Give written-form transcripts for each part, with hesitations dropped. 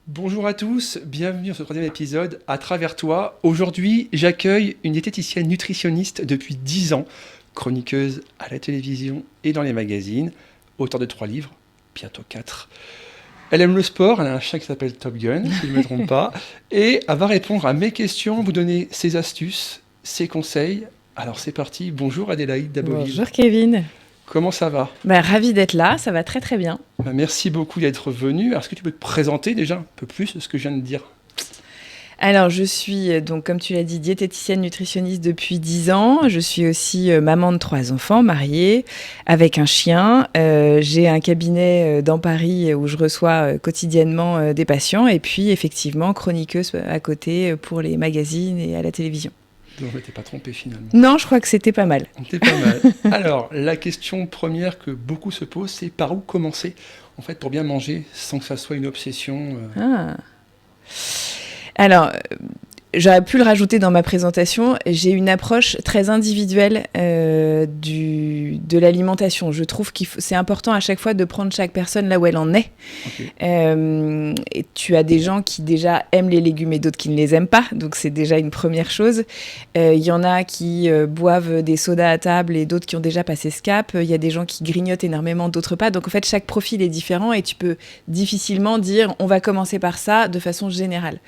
Bonjour à tous, bienvenue sur ce troisième épisode à travers toi. Aujourd'hui, j'accueille une diététicienne nutritionniste depuis 10 ans, chroniqueuse à la télévision et dans les magazines, auteure de 3 livres, bientôt 4. Elle aime le sport, elle a un chat qui s'appelle Top Gun, si je ne me trompe pas, et elle va répondre à mes questions, vous donner ses astuces, ses conseils. Alors c'est parti, bonjour Adélaïde Daboville. Bonjour Kevin. Comment ça va? Ravie d'être là, ça va très très bien. Merci beaucoup d'être venu. Est-ce que tu peux te présenter déjà un peu plus de ce que je viens de dire? Alors je suis, donc comme tu l'as dit, diététicienne nutritionniste depuis 10 ans. Je suis aussi maman de 3 enfants, mariée, avec un chien. J'ai un cabinet dans Paris où je reçois quotidiennement des patients. Et puis effectivement, chroniqueuse à côté pour les magazines et à la télévision. Donc je ne m'étais pas trompé finalement. Non, je crois que c'était pas mal. C'était pas mal. Alors, la question première que beaucoup se posent, c'est par où commencer, en fait, pour bien manger, sans que ça soit une obsession. Ah. Alors, j'aurais pu le rajouter dans ma présentation, j'ai une approche très individuelle de l'alimentation. Je trouve que c'est important à chaque fois de prendre chaque personne là où elle en est. Okay. Et tu as des gens qui déjà aiment les légumes et d'autres qui ne les aiment pas, donc c'est déjà une première chose. Il y en a qui boivent des sodas à table et d'autres qui ont déjà passé ce cap. Il y a des gens qui grignotent énormément, d'autres pas. Donc en fait, chaque profil est différent et tu peux difficilement dire on va commencer par ça de façon générale.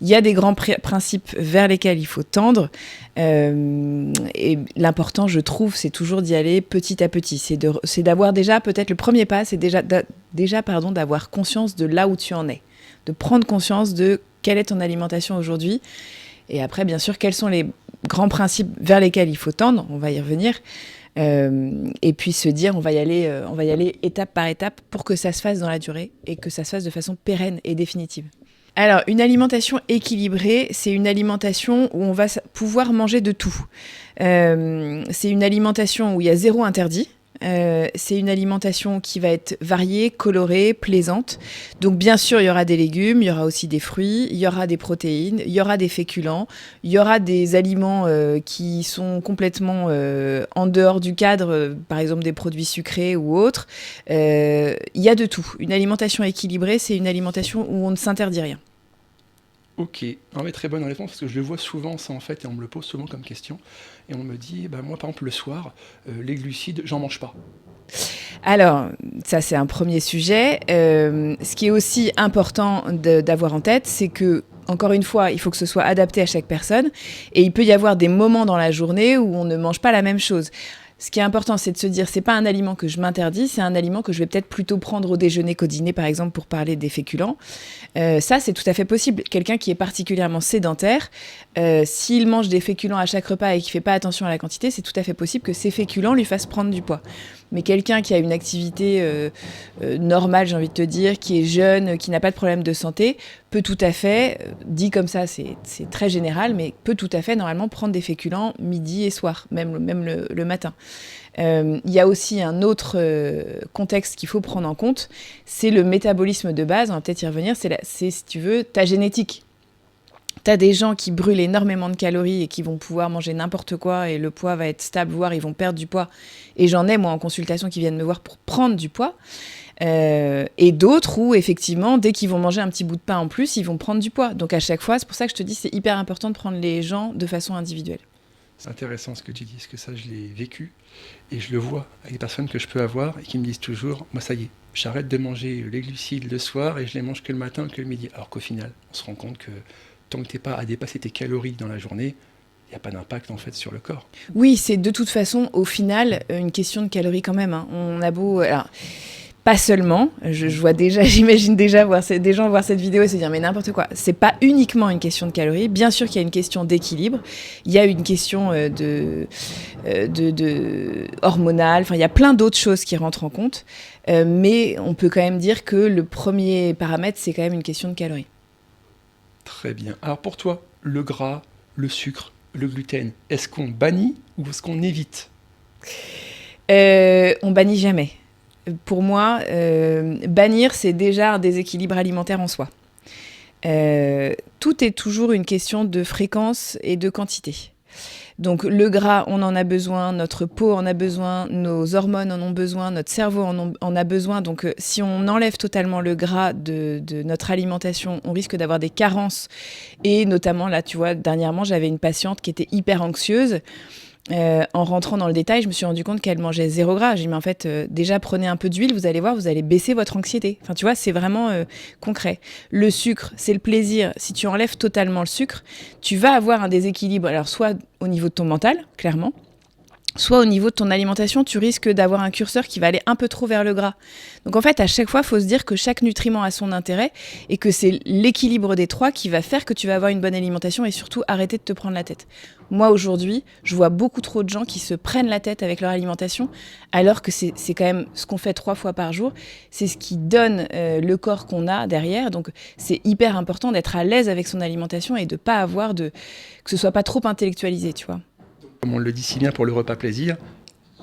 Il y a des grands principes vers lesquels il faut tendre. Et l'important, je trouve, c'est toujours d'y aller petit à petit. C'est d'avoir déjà, peut-être le premier pas, c'est déjà d'avoir conscience de là où tu en es. De prendre conscience de quelle est ton alimentation aujourd'hui. Et après, bien sûr, quels sont les grands principes vers lesquels il faut tendre. On va y revenir. Et puis se dire, on va y aller étape par étape pour que ça se fasse dans la durée et que ça se fasse de façon pérenne et définitive. Alors, une alimentation équilibrée, c'est une alimentation où on va pouvoir manger de tout. C'est une alimentation où il y a 0 interdit. C'est une alimentation qui va être variée, colorée, plaisante. Donc bien sûr, il y aura des légumes, il y aura aussi des fruits, il y aura des protéines, il y aura des féculents, il y aura des aliments qui sont complètement en dehors du cadre, par exemple des produits sucrés ou autres. Il y a de tout. Une alimentation équilibrée, c'est une alimentation où on ne s'interdit rien. Ok, non, mais très bonne réponse, parce que je le vois souvent ça en fait, et on me le pose souvent comme question, et on me dit, moi par exemple le soir, les glucides, j'en mange pas. Alors, ça c'est un premier sujet. Ce qui est aussi important d'avoir en tête, c'est que, encore une fois, il faut que ce soit adapté à chaque personne, et il peut y avoir des moments dans la journée où on ne mange pas la même chose. Ce qui est important, c'est de se dire, c'est pas un aliment que je m'interdis, c'est un aliment que je vais peut-être plutôt prendre au déjeuner qu'au dîner, par exemple, pour parler des féculents. Ça, c'est tout à fait possible. Quelqu'un qui est particulièrement sédentaire, s'il mange des féculents à chaque repas et qui fait pas attention à la quantité, c'est tout à fait possible que ces féculents lui fassent prendre du poids. Mais quelqu'un qui a une activité normale, j'ai envie de te dire, qui est jeune, qui n'a pas de problème de santé, peut tout à fait, dit comme ça, c'est très général, mais peut tout à fait normalement prendre des féculents midi et soir, même le matin. Il y a aussi un autre contexte qu'il faut prendre en compte, c'est le métabolisme de base, on va peut-être y revenir, c'est si tu veux, ta génétique. T'as des gens qui brûlent énormément de calories et qui vont pouvoir manger n'importe quoi et le poids va être stable, voire ils vont perdre du poids. Et j'en ai, moi, en consultation, qui viennent me voir pour prendre du poids. Et d'autres où, effectivement, dès qu'ils vont manger un petit bout de pain en plus, ils vont prendre du poids. Donc à chaque fois, c'est pour ça que je te dis, c'est hyper important de prendre les gens de façon individuelle. C'est intéressant ce que tu dis, parce que ça, je l'ai vécu, et je le vois avec des personnes que je peux avoir, et qui me disent toujours, moi ça y est, j'arrête de manger les glucides le soir, et je les mange que le matin, que le midi. Alors qu'au final, on se rend compte que tant que tu n'es pas à dépasser tes calories dans la journée, il n'y a pas d'impact en fait sur le corps. Oui, c'est de toute façon, au final, une question de calories quand même. Hein. On a beau... Alors, pas seulement, je vois déjà, j'imagine déjà des gens voir cette vidéo et se dire mais n'importe quoi. C'est pas uniquement une question de calories. Bien sûr qu'il y a une question d'équilibre. Il y a une question de hormonale. Enfin, il y a plein d'autres choses qui rentrent en compte. Mais on peut quand même dire que le premier paramètre, c'est quand même une question de calories. Très bien. Alors pour toi, le gras, le sucre, le gluten, est-ce qu'on bannit ou est-ce qu'on évite? On bannit jamais. Pour moi, bannir, c'est déjà un déséquilibre alimentaire en soi. Tout est toujours une question de fréquence et de quantité. Donc le gras, on en a besoin, notre peau en a besoin, nos hormones en ont besoin, notre cerveau en a besoin. Donc si on enlève totalement le gras de notre alimentation, on risque d'avoir des carences. Et notamment là, tu vois, dernièrement, j'avais une patiente qui était hyper anxieuse. En rentrant dans le détail, je me suis rendu compte qu'elle mangeait 0 gras. J'ai dit, mais en fait, déjà, prenez un peu d'huile, vous allez voir, vous allez baisser votre anxiété. Enfin, tu vois, c'est vraiment concret. Le sucre, c'est le plaisir. Si tu enlèves totalement le sucre, tu vas avoir un déséquilibre. Alors, soit au niveau de ton mental, clairement, soit au niveau de ton alimentation, tu risques d'avoir un curseur qui va aller un peu trop vers le gras. Donc en fait, à chaque fois, il faut se dire que chaque nutriment a son intérêt et que c'est l'équilibre des 3 qui va faire que tu vas avoir une bonne alimentation et surtout arrêter de te prendre la tête. Moi, aujourd'hui, je vois beaucoup trop de gens qui se prennent la tête avec leur alimentation alors que c'est quand même ce qu'on fait 3 fois par jour. C'est ce qui donne le corps qu'on a derrière. Donc c'est hyper important d'être à l'aise avec son alimentation et de ne pas avoir que ce soit pas trop intellectualisé, tu vois. Comme on le dit si bien pour le repas plaisir,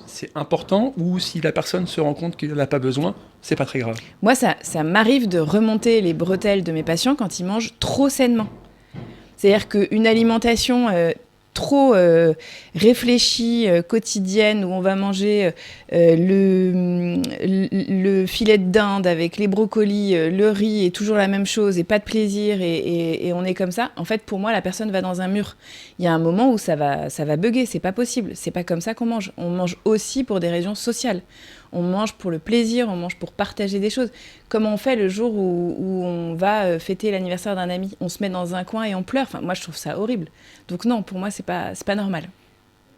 c'est important ou si la personne se rend compte qu'elle n'a pas besoin, c'est pas très grave. Moi, ça m'arrive de remonter les bretelles de mes patients quand ils mangent trop sainement. C'est-à-dire qu'une alimentation trop réfléchie, quotidienne, où on va manger le filet de dinde avec les brocolis, le riz et toujours la même chose et pas de plaisir et on est comme ça. En fait, pour moi, la personne va dans un mur. Il y a un moment où ça va bugger, c'est pas possible. C'est pas comme ça qu'on mange. On mange aussi pour des raisons sociales. On mange pour le plaisir, on mange pour partager des choses. Comme on fait le jour où on va fêter l'anniversaire d'un ami. On se met dans un coin et on pleure. Enfin, moi, je trouve ça horrible. Donc non, pour moi, c'est pas normal.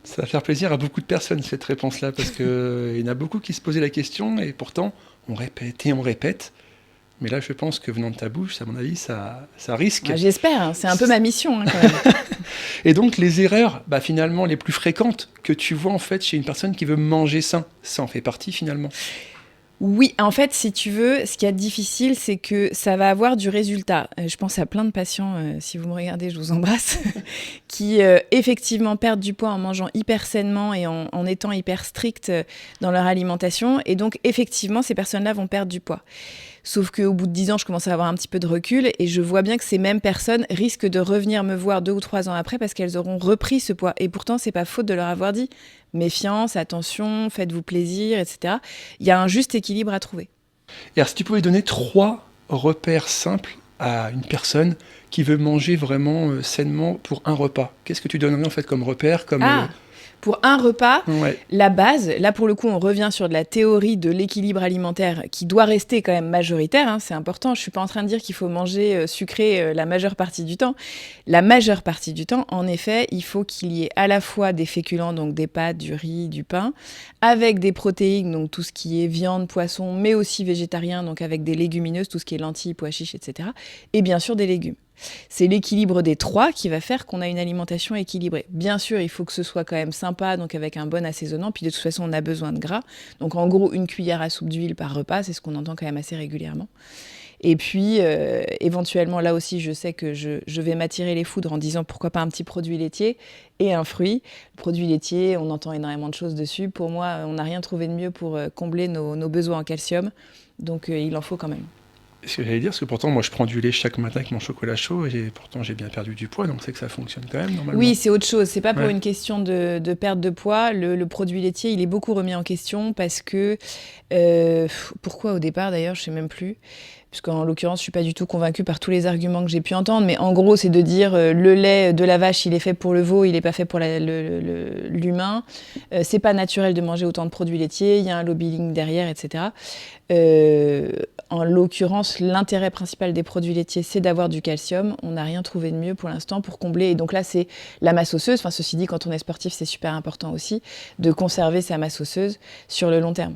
Ça va faire plaisir à beaucoup de personnes, cette réponse-là, parce qu'il y en a beaucoup qui se posaient la question, et pourtant, on répète et on répète. Mais là, je pense que venant de ta bouche, à mon avis, ça risque. Ah, j'espère, hein, c'est un peu ma mission, hein, quand même. Et donc, les erreurs, finalement, les plus fréquentes que tu vois, en fait, chez une personne qui veut manger sain, ça en fait partie, finalement. Oui, en fait, si tu veux, ce qui est difficile, c'est que ça va avoir du résultat. Je pense à plein de patients, si vous me regardez, je vous embrasse, qui effectivement perdent du poids en mangeant hyper sainement et en étant hyper stricts dans leur alimentation. Et donc, effectivement, ces personnes-là vont perdre du poids. Sauf qu'au bout de 10 ans, je commence à avoir un petit peu de recul et je vois bien que ces mêmes personnes risquent de revenir me voir 2 ou 3 ans après parce qu'elles auront repris ce poids. Et pourtant, c'est pas faute de leur avoir dit méfiance, attention, faites-vous plaisir, etc. Il y a un juste équilibre à trouver. Et alors, si tu pouvais donner 3 repères simples à une personne qui veut manger vraiment sainement pour un repas, qu'est-ce que tu donnerais en fait comme repère Pour un repas, ouais. La base, là pour le coup on revient sur de la théorie de l'équilibre alimentaire qui doit rester quand même majoritaire, hein, c'est important, je ne suis pas en train de dire qu'il faut manger sucré la majeure partie du temps. La majeure partie du temps, en effet, il faut qu'il y ait à la fois des féculents, donc des pâtes, du riz, du pain, avec des protéines, donc tout ce qui est viande, poisson, mais aussi végétarien, donc avec des légumineuses, tout ce qui est lentilles, pois chiches, etc. Et bien sûr des légumes. C'est l'équilibre des 3 qui va faire qu'on a une alimentation équilibrée. Bien sûr, il faut que ce soit quand même sympa, donc avec un bon assaisonnement. Puis de toute façon, on a besoin de gras. Donc en gros, 1 cuillère à soupe d'huile par repas, c'est ce qu'on entend quand même assez régulièrement. Et puis, éventuellement, là aussi, je sais que je vais m'attirer les foudres en disant pourquoi pas un petit produit laitier et un fruit. Le produit laitier, on entend énormément de choses dessus. Pour moi, on n'a rien trouvé de mieux pour combler nos besoins en calcium. Donc il en faut quand même. Ce que j'allais dire, parce que pourtant, moi, je prends du lait chaque matin avec mon chocolat chaud, et pourtant, j'ai bien perdu du poids, donc c'est que ça fonctionne quand même, normalement. Oui, c'est autre chose. C'est pas pour une question de perte de poids. Le produit laitier, il est beaucoup remis en question parce que... pourquoi au départ, d'ailleurs, je sais même plus. Puisqu'en l'occurrence, je suis pas du tout convaincue par tous les arguments que j'ai pu entendre. Mais en gros, c'est de dire le lait de la vache, il est fait pour le veau, il n'est pas fait pour l'humain. C'est pas naturel de manger autant de produits laitiers. Il y a un lobbying derrière, etc. En l'occurrence, l'intérêt principal des produits laitiers, c'est d'avoir du calcium. On n'a rien trouvé de mieux pour l'instant pour combler. Et donc là, c'est la masse osseuse. Enfin, ceci dit, quand on est sportif, c'est super important aussi de conserver sa masse osseuse sur le long terme.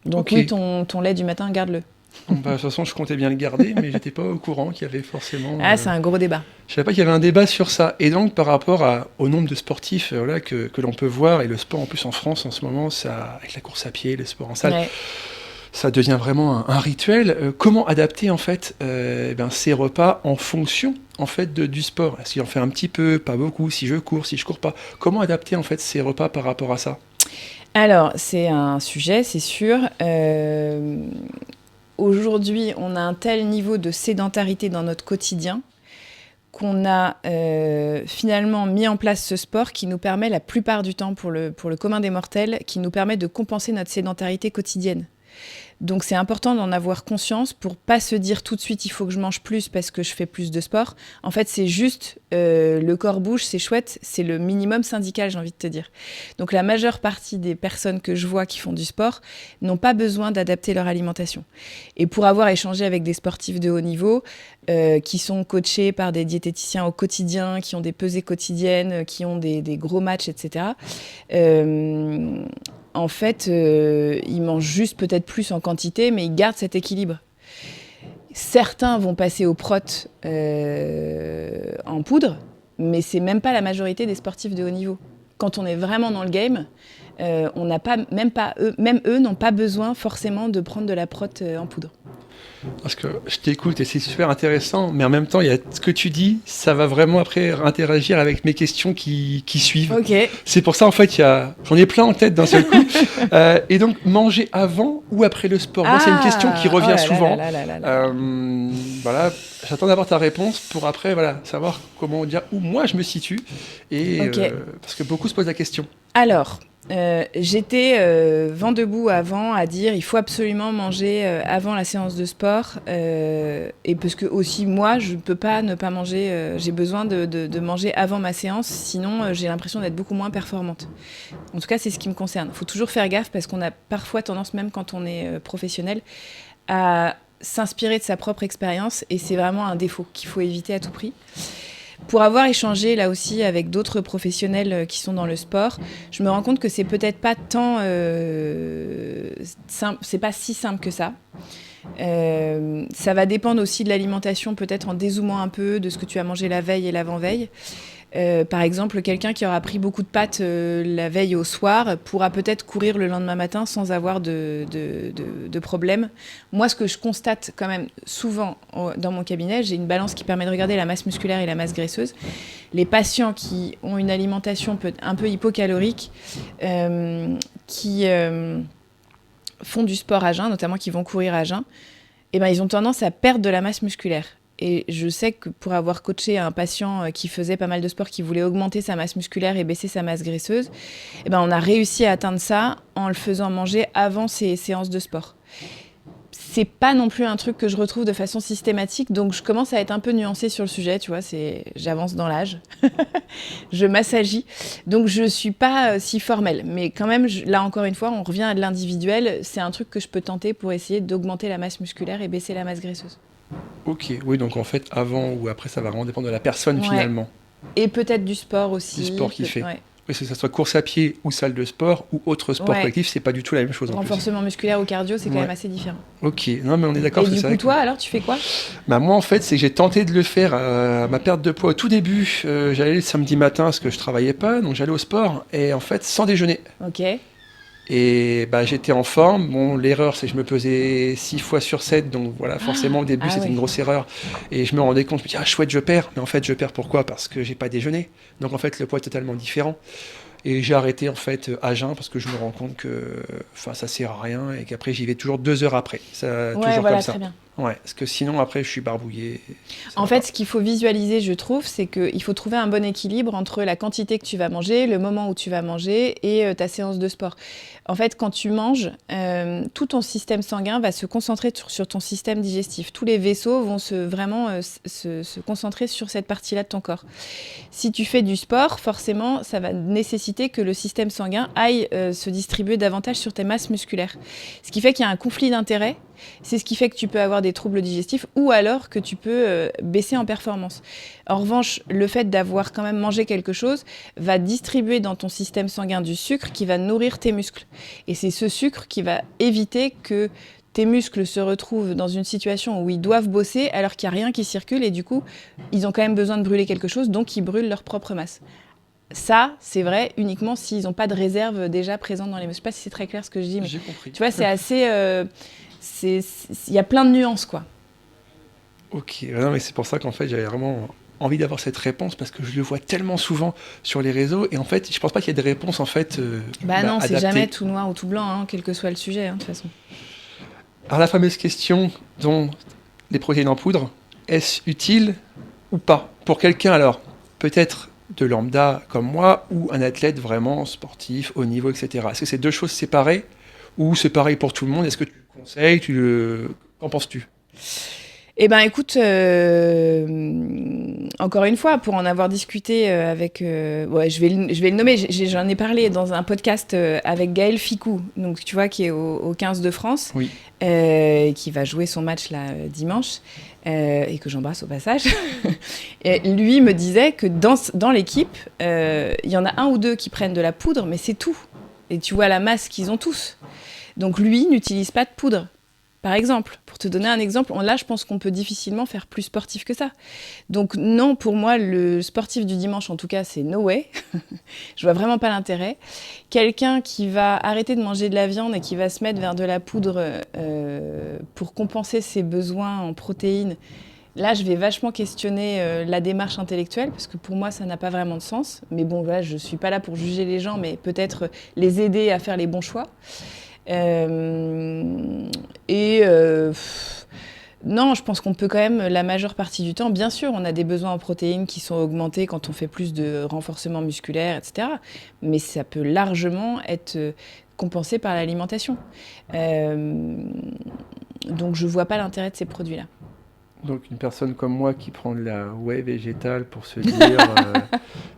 Donc oui, ton lait du matin, garde-le. De toute façon, je comptais bien le garder, mais j'étais pas au courant qu'il y avait forcément... c'est un gros débat. Je savais pas qu'il y avait un débat sur ça. Et donc, par rapport au nombre de sportifs que l'on peut voir, et le sport en plus en France en ce moment, ça, avec la course à pied, le sport en salle, ça devient vraiment un rituel. Comment adapter en fait ces repas en fonction en fait du sport? Est-ce qu'il en fait un petit peu, pas beaucoup, si je cours pas? Comment adapter en fait ces repas par rapport à ça? Alors, c'est un sujet, c'est sûr. Aujourd'hui, on a un tel niveau de sédentarité dans notre quotidien qu'on a finalement mis en place ce sport qui nous permet la plupart du temps, pour le commun des mortels, qui nous permet de compenser notre sédentarité quotidienne. Donc c'est important d'en avoir conscience pour pas se dire tout de suite il faut que je mange plus parce que je fais plus de sport. En fait c'est juste le corps bouge, c'est chouette, c'est le minimum syndical, j'ai envie de te dire. Donc la majeure partie des personnes que je vois qui font du sport n'ont pas besoin d'adapter leur alimentation. Et pour avoir échangé avec des sportifs de haut niveau qui sont coachés par des diététiciens au quotidien, qui ont des pesées quotidiennes, qui ont des gros matchs, etc., en fait, ils mangent juste peut-être plus en quantité, mais ils gardent cet équilibre. Certains vont passer au prot en poudre, mais c'est même pas la majorité des sportifs de haut niveau. Quand on est vraiment dans le game, on n'a pas, même eux n'ont pas besoin forcément de prendre de la prot en poudre. Parce que je t'écoute et c'est super intéressant, mais en même temps, il y a ce que tu dis, ça va vraiment après interagir avec mes questions qui suivent. Okay. C'est pour ça, en fait, j'en ai plein en tête d'un seul coup. Et donc, manger avant ou après le sport, moi, c'est une question qui revient souvent. Voilà, j'attends d'avoir ta réponse pour après savoir comment dire où moi je me situe. Et, parce que beaucoup se posent la question. Alors, j'étais vent debout avant à dire il faut absolument manger avant la séance de sport et parce que aussi moi je peux pas ne pas manger, j'ai besoin de manger avant ma séance, sinon j'ai l'impression d'être beaucoup moins performante. En tout cas c'est ce qui me concerne. Il faut toujours faire gaffe parce qu'on a parfois tendance, même quand on est professionnel, à s'inspirer de sa propre expérience et c'est vraiment un défaut qu'il faut éviter à tout prix. Pour avoir échangé là aussi avec d'autres professionnels qui sont dans le sport, je me rends compte que c'est peut-être pas tant simple, c'est pas si simple que ça. Ça va dépendre aussi de l'alimentation, peut-être en dézoomant un peu de ce que tu as mangé la veille et l'avant-veille. Par exemple, quelqu'un qui aura pris beaucoup de pâtes la veille au soir pourra peut-être courir le lendemain matin sans avoir de problème. Moi, ce que je constate quand même souvent dans mon cabinet, j'ai une balance qui permet de regarder la masse musculaire et la masse graisseuse. Les patients qui ont une alimentation un peu hypocalorique, qui font du sport à jeun, notamment qui vont courir à jeun, eh ben, ils ont tendance à perdre de la masse musculaire. Et je sais que pour avoir coaché un patient qui faisait pas mal de sport, qui voulait augmenter sa masse musculaire et baisser sa masse graisseuse, eh ben on a réussi à atteindre ça en le faisant manger avant ses séances de sport. C'est pas non plus un truc que je retrouve de façon systématique, donc je commence à être un peu nuancée sur le sujet, tu vois, j'avance dans l'âge, je m'assagis, donc je suis pas si formelle, mais quand même, là encore une fois, on revient à de l'individuel, c'est un truc que je peux tenter pour essayer d'augmenter la masse musculaire et baisser la masse graisseuse. Ok, oui, donc en fait, avant ou après, ça va vraiment dépendre de la personne finalement. Et peut-être du sport aussi. Du sport qu'il fait. Ouais. Oui, que ce soit course à pied ou salle de sport ou autre sport collectif, c'est pas du tout la même chose. Renforcement musculaire ou cardio, c'est quand même assez différent. Ok, non mais on est d'accord. Et du coup, toi, alors, tu fais quoi ? Moi, en fait, c'est que j'ai tenté de le faire à ma perte de poids au tout début. J'allais le samedi matin parce que je travaillais pas, donc j'allais au sport et en fait, sans déjeuner. Ok. Et j'étais en forme. Bon, l'erreur, c'est que je me pesais 6 fois sur 7. Donc voilà, forcément, au début, c'était une grosse erreur. Et je me rendais compte, je me dis, chouette, je perds. Mais en fait, je perds pourquoi ? Parce que j'ai pas déjeuné. Donc en fait, le poids est totalement différent. Et j'ai arrêté en fait à jeun parce que je me rends compte que ça sert à rien et qu'après, j'y vais toujours 2 heures après. Toujours comme ça. Très bien. Ouais, parce que sinon, après, je suis barbouillé. En fait, ce qu'il faut visualiser, je trouve, c'est qu'il faut trouver un bon équilibre entre la quantité que tu vas manger, le moment où tu vas manger et ta séance de sport. En fait, quand tu manges, tout ton système sanguin va se concentrer sur ton système digestif. Tous les vaisseaux vont se concentrer sur cette partie-là de ton corps. Si tu fais du sport, forcément, ça va nécessiter que le système sanguin aille se distribuer davantage sur tes masses musculaires. Ce qui fait qu'il y a un conflit d'intérêts. C'est ce qui fait que tu peux avoir des troubles digestifs ou alors que tu peux baisser en performance. En revanche, le fait d'avoir quand même mangé quelque chose va distribuer dans ton système sanguin du sucre qui va nourrir tes muscles. Et c'est ce sucre qui va éviter que tes muscles se retrouvent dans une situation où ils doivent bosser alors qu'il n'y a rien qui circule et du coup, ils ont quand même besoin de brûler quelque chose, donc ils brûlent leur propre masse. Ça, c'est vrai uniquement s'ils n'ont pas de réserve déjà présente dans les muscles. Je ne sais pas si c'est très clair ce que je dis, mais j'ai compris. Tu vois, c'est assez... il y a plein de nuances, quoi. Ok, non, mais c'est pour ça qu'en fait, j'avais vraiment envie d'avoir cette réponse parce que je le vois tellement souvent sur les réseaux et en fait, je pense pas qu'il y ait de réponse en fait non, adaptée. C'est jamais tout noir ou tout blanc, quel que soit le sujet, de toute façon. Alors la fameuse question dont les protéines en poudre, est-ce utile ou pas pour quelqu'un, alors, peut-être de lambda comme moi, ou un athlète vraiment sportif, haut niveau, etc. Est-ce que c'est deux choses séparées, ou c'est pareil pour tout le monde? Est-ce que tu le conseilles? Qu'en penses-tu? Eh ben, écoute, encore une fois, pour en avoir discuté avec, ouais, je vais le nommer. J'en ai parlé dans un podcast avec Gaël Ficou, donc tu vois, qui est au 15 de France, Oui. Qui va jouer son match là dimanche, et que j'embrasse au passage. Et lui me disait que dans l'équipe, il y en a un ou deux qui prennent de la poudre, mais c'est tout. Et tu vois la masse qu'ils ont tous. Donc lui n'utilise pas de poudre. Par exemple, pour te donner un exemple, là, je pense qu'on peut difficilement faire plus sportif que ça. Donc non, pour moi, le sportif du dimanche, en tout cas, c'est no way. Je vois vraiment pas l'intérêt. Quelqu'un qui va arrêter de manger de la viande et qui va se mettre vers de la poudre pour compenser ses besoins en protéines, là, je vais vachement questionner la démarche intellectuelle, parce que pour moi, ça n'a pas vraiment de sens. Mais bon, voilà, je suis pas là pour juger les gens, mais peut-être les aider à faire les bons choix. Non, je pense qu'on peut quand même, la majeure partie du temps, bien sûr, on a des besoins en protéines qui sont augmentés quand on fait plus de renforcement musculaire, etc. Mais ça peut largement être compensé par l'alimentation. Donc je vois pas l'intérêt de ces produits-là. Donc une personne comme moi qui prend de la whey végétale pour se dire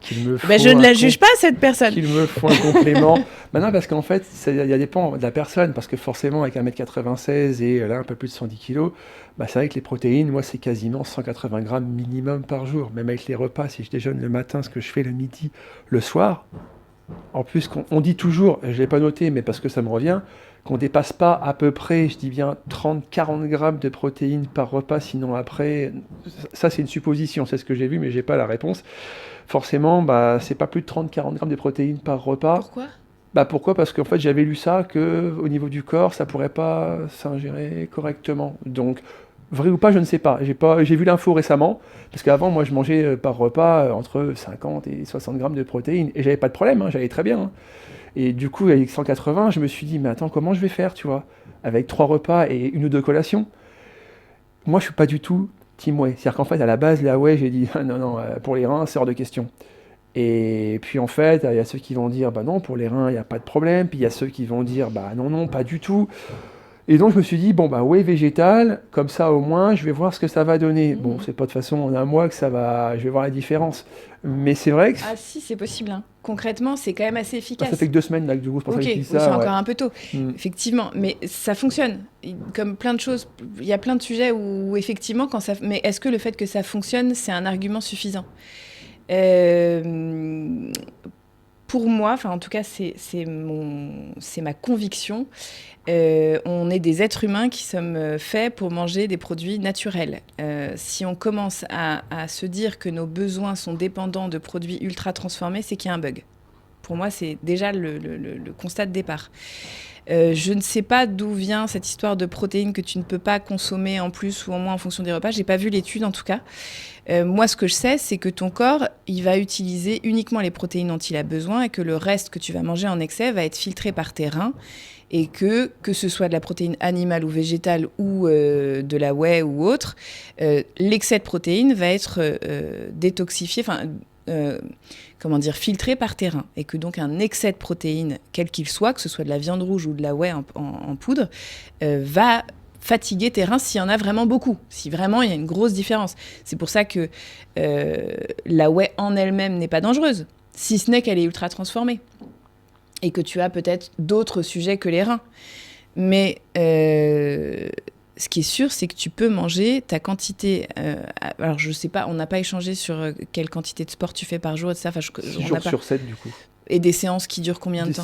qu'il me faut je ne la juge pas, cette personne. qu'il me faut un complément. Non, parce qu'en fait, ça dépend de la personne, parce que forcément, avec 1m96 et là, un peu plus de 110 kg, c'est vrai que les protéines, moi, c'est quasiment 180 grammes minimum par jour. Même avec les repas, si je déjeune le matin, ce que je fais le midi, le soir. En plus, on dit toujours, je ne l'ai pas noté, mais parce que ça me revient, qu'on ne dépasse pas à peu près, je dis bien, 30-40 grammes de protéines par repas, sinon après, ça c'est une supposition, c'est ce que j'ai vu, mais je n'ai pas la réponse. Forcément, c'est pas plus de 30-40 grammes de protéines par repas. Pourquoi ? Pourquoi ? Parce qu'en fait, j'avais lu ça, qu'au niveau du corps, ça ne pourrait pas s'ingérer correctement. Donc, vrai ou pas, je ne sais pas. J'ai vu l'info récemment, parce qu'avant, moi, je mangeais par repas entre 50 et 60 grammes de protéines, et j'avais pas de problème, j'allais très bien. Et du coup, avec 180, je me suis dit, mais attends, comment je vais faire, tu vois, avec 3 repas et 1 ou 2 collations? Moi, je suis pas du tout team whey. C'est-à-dire qu'en fait, à la base, la whey, j'ai dit, non, pour les reins, c'est hors de question. Et puis, en fait, il y a ceux qui vont dire, non, pour les reins, il n'y a pas de problème. Puis, il y a ceux qui vont dire, non, pas du tout. Et donc, je me suis dit, whey végétal, comme ça, au moins, je vais voir ce que ça va donner. Bon, c'est pas de façon en un mois que je vais voir la différence. Mais c'est vrai que... Ah si, c'est possible. Concrètement, c'est quand même assez efficace. Ça fait que 2 semaines, là, que du coup, c'est pour ça que je dis ça. C'est encore un peu tôt, effectivement. Mais ça fonctionne. Comme plein de choses, il y a plein de sujets où, effectivement, mais est-ce que le fait que ça fonctionne, c'est un argument suffisant ? Pour moi, enfin en tout cas c'est ma conviction, on est des êtres humains qui sommes faits pour manger des produits naturels. Si on commence à se dire que nos besoins sont dépendants de produits ultra transformés, c'est qu'il y a un bug. Pour moi, c'est déjà le constat de départ. Je ne sais pas d'où vient cette histoire de protéines que tu ne peux pas consommer en plus ou en moins en fonction des repas. J'ai pas vu l'étude en tout cas. Moi, ce que je sais, c'est que ton corps, il va utiliser uniquement les protéines dont il a besoin et que le reste que tu vas manger en excès va être filtré par tes reins et que ce soit de la protéine animale ou végétale ou de la whey ou autre, l'excès de protéines va être détoxifié, filtré par tes reins. Et que donc un excès de protéines, quel qu'il soit, que ce soit de la viande rouge ou de la whey en poudre, va fatiguer tes reins s'il y en a vraiment beaucoup, si vraiment il y a une grosse différence. C'est pour ça que la whey en elle-même n'est pas dangereuse, si ce n'est qu'elle est ultra transformée et que tu as peut-être d'autres sujets que les reins. Mais ce qui est sûr, c'est que tu peux manger ta quantité... alors, je sais pas, on n'a pas échangé sur quelle quantité de sport tu fais par jour, etc. 6 jours sur 7, du coup. Et des séances qui durent combien de temps ?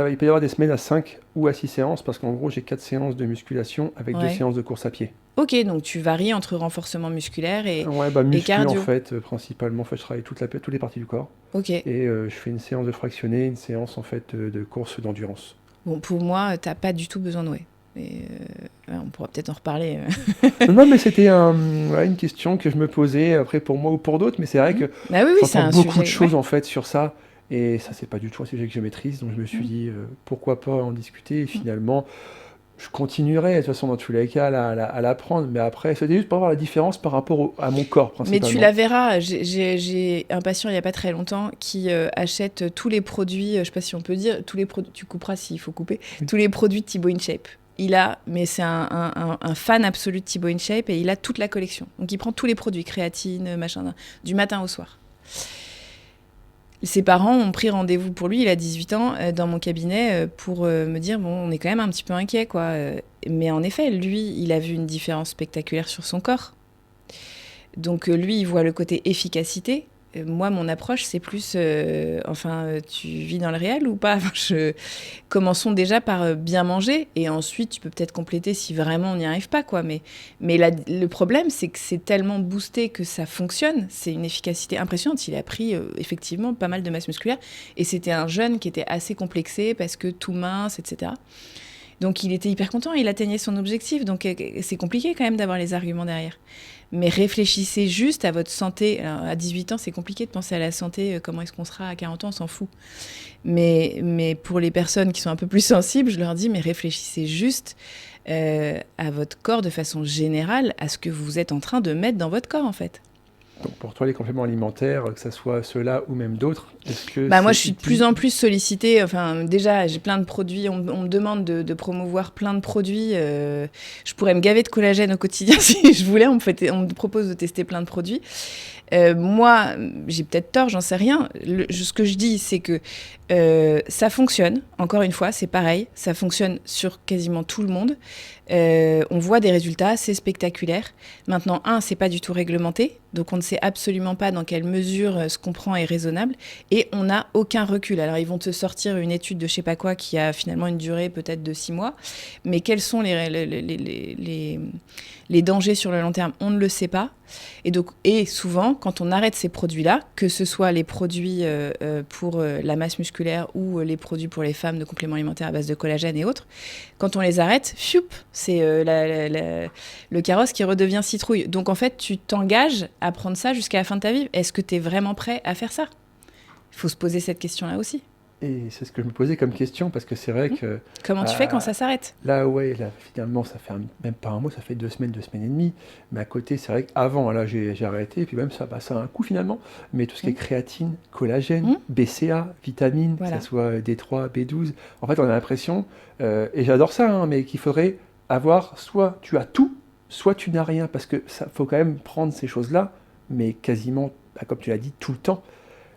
Il peut y avoir des semaines à 5 ou à 6 séances, parce qu'en gros, j'ai 4 séances de musculation avec 2 séances de course à pied. Ok, donc tu varies entre renforcement musculaire et cardio. En fait, principalement. En fait, je travaille toutes les parties du corps. Ok. Et je fais une séance de fractionné, une séance en fait de course d'endurance. Bon, pour moi, t'as pas du tout besoin de whey. On pourra peut-être en reparler. Non, mais c'était une question que je me posais, après pour moi ou pour d'autres, mais c'est vrai que j'entends beaucoup de choses en fait sur ça, et ça c'est pas du tout un sujet que je maîtrise, donc je me suis dit pourquoi pas en discuter, et finalement je continuerai de toute façon dans tous les cas à la prendre, mais après, c'était juste pour voir la différence par rapport à mon corps Mais principalement. tu la verras, j'ai un patient il n'y a pas très longtemps qui achète tous les produits, je ne sais pas si on peut dire, tous les produits, tu couperas s'il faut couper, tous les produits de Thibaut InShape. Mais c'est un fan absolu de Thibaut InShape et il a toute la collection. Donc il prend tous les produits, créatine, machin, du matin au soir. Ses parents ont pris rendez-vous pour lui, il a 18 ans, dans mon cabinet pour me dire, bon, on est quand même un petit peu inquiet, quoi. Mais en effet, lui, il a vu une différence spectaculaire sur son corps. Donc lui, il voit le côté efficacité. Moi, mon approche, c'est plus, tu vis dans le réel ou pas? Commençons déjà par bien manger et ensuite, tu peux peut-être compléter si vraiment on n'y arrive pas, quoi. Mais le problème, c'est que c'est tellement boosté que ça fonctionne. C'est une efficacité impressionnante. Il a pris effectivement pas mal de masse musculaire et c'était un jeune qui était assez complexé parce que tout mince, etc. Donc il était hyper content, il atteignait son objectif. Donc c'est compliqué quand même d'avoir les arguments derrière. Mais réfléchissez juste à votre santé. Alors, à 18 ans, c'est compliqué de penser à la santé. Comment est-ce qu'on sera à 40 ans? On s'en fout. Mais pour les personnes qui sont un peu plus sensibles, je leur dis, mais réfléchissez juste à votre corps de façon générale, à ce que vous êtes en train de mettre dans votre corp, en fait. Donc pour toi, les compléments alimentaires, que ce soit ceux-là ou même d'autres, est-ce que moi, je suis de plus en plus sollicitée. Enfin, déjà, j'ai plein de produits. On me demande de promouvoir plein de produits. Je pourrais me gaver de collagène au quotidien si je voulais. On me propose de tester plein de produits. Moi, j'ai peut-être tort, j'en sais rien. Ce que je dis, c'est que ça fonctionne. Encore une fois, c'est pareil. Ça fonctionne sur quasiment tout le monde. On voit des résultats, c'est spectaculaire. Maintenant, c'est pas du tout réglementé. Donc, on ne sait absolument pas dans quelle mesure ce qu'on prend est raisonnable. Et on n'a aucun recul. Alors, ils vont te sortir une étude de je sais pas quoi qui a finalement une durée peut-être de 6 mois. Mais quels sont les dangers sur le long terme? On ne le sait pas. Et souvent, quand on arrête ces produits-là, que ce soit les produits pour la masse musculaire ou les produits pour les femmes de compléments alimentaires à base de collagène et autres, quand on les arrête, c'est le carrosse qui redevient citrouille. Donc en fait, tu t'engages à prendre ça jusqu'à la fin de ta vie. Est-ce que tu es vraiment prêt à faire ça? Il faut se poser cette question-là aussi. Et c'est ce que je me posais comme question, parce que c'est vrai que... Comment tu fais quand ça s'arrête? Là, finalement, ça fait même pas un mois, ça fait 2 semaines et demie. Mais à côté, c'est vrai qu'avant, là, j'ai arrêté, et puis même ça a un coup finalement. Mais tout ce qui est créatine, collagène, BCA, vitamines, Voilà. que ce soit D3, B12, en fait, on a l'impression, et j'adore ça, mais qu'il faudrait avoir, soit tu as tout, soit tu n'as rien, parce que ça faut quand même prendre ces choses-là, mais quasiment, comme tu l'as dit, tout le temps.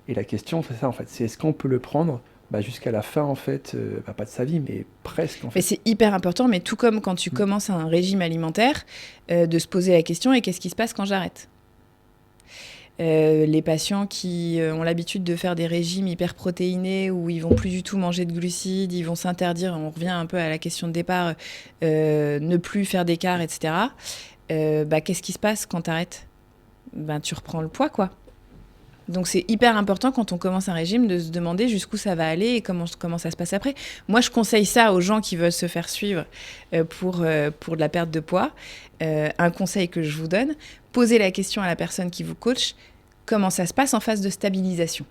Et la question, c'est ça, en fait, c'est est-ce qu'on peut le prendre jusqu'à la fin, en fait, pas de sa vie, mais presque, en fait. Mais c'est hyper important, mais tout comme quand tu commences un régime alimentaire, de se poser la question, et qu'est-ce qui se passe quand j'arrête? Les patients qui ont l'habitude de faire des régimes hyper protéinés où ils vont plus du tout manger de glucides, ils vont s'interdire, on revient un peu à la question de départ, ne plus faire d'écart, etc. Qu'est-ce qui se passe quand t'arrêtes? Tu reprends le poids, quoi. Donc c'est hyper important quand on commence un régime de se demander jusqu'où ça va aller et comment ça se passe après. Moi, je conseille ça aux gens qui veulent se faire suivre pour de la perte de poids. Un conseil que je vous donne, posez la question à la personne qui vous coach, comment ça se passe en phase de stabilisation.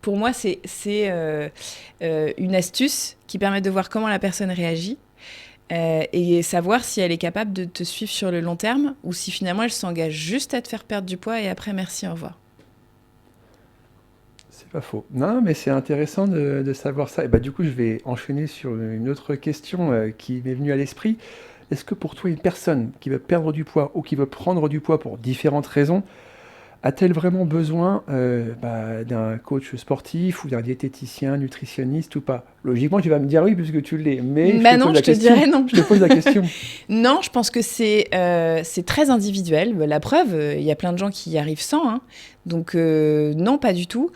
Pour moi, c'est une astuce qui permet de voir comment la personne réagit et savoir si elle est capable de te suivre sur le long terme ou si finalement elle s'engage juste à te faire perdre du poids et après merci, au revoir. C'est pas faux. Non, mais c'est intéressant de savoir ça. Et du coup, je vais enchaîner sur une autre question qui m'est venue à l'esprit. Est-ce que pour toi, une personne qui veut perdre du poids ou qui veut prendre du poids pour différentes raisons, a-t-elle vraiment besoin d'un coach sportif ou d'un diététicien, nutritionniste ou pas? Logiquement, tu vas me dire oui, puisque tu l'es. Mais je te dirais non. Je te pose la question. Non, je pense que c'est très individuel. La preuve, il y a plein de gens qui y arrivent sans. Hein. Donc non, pas du tout.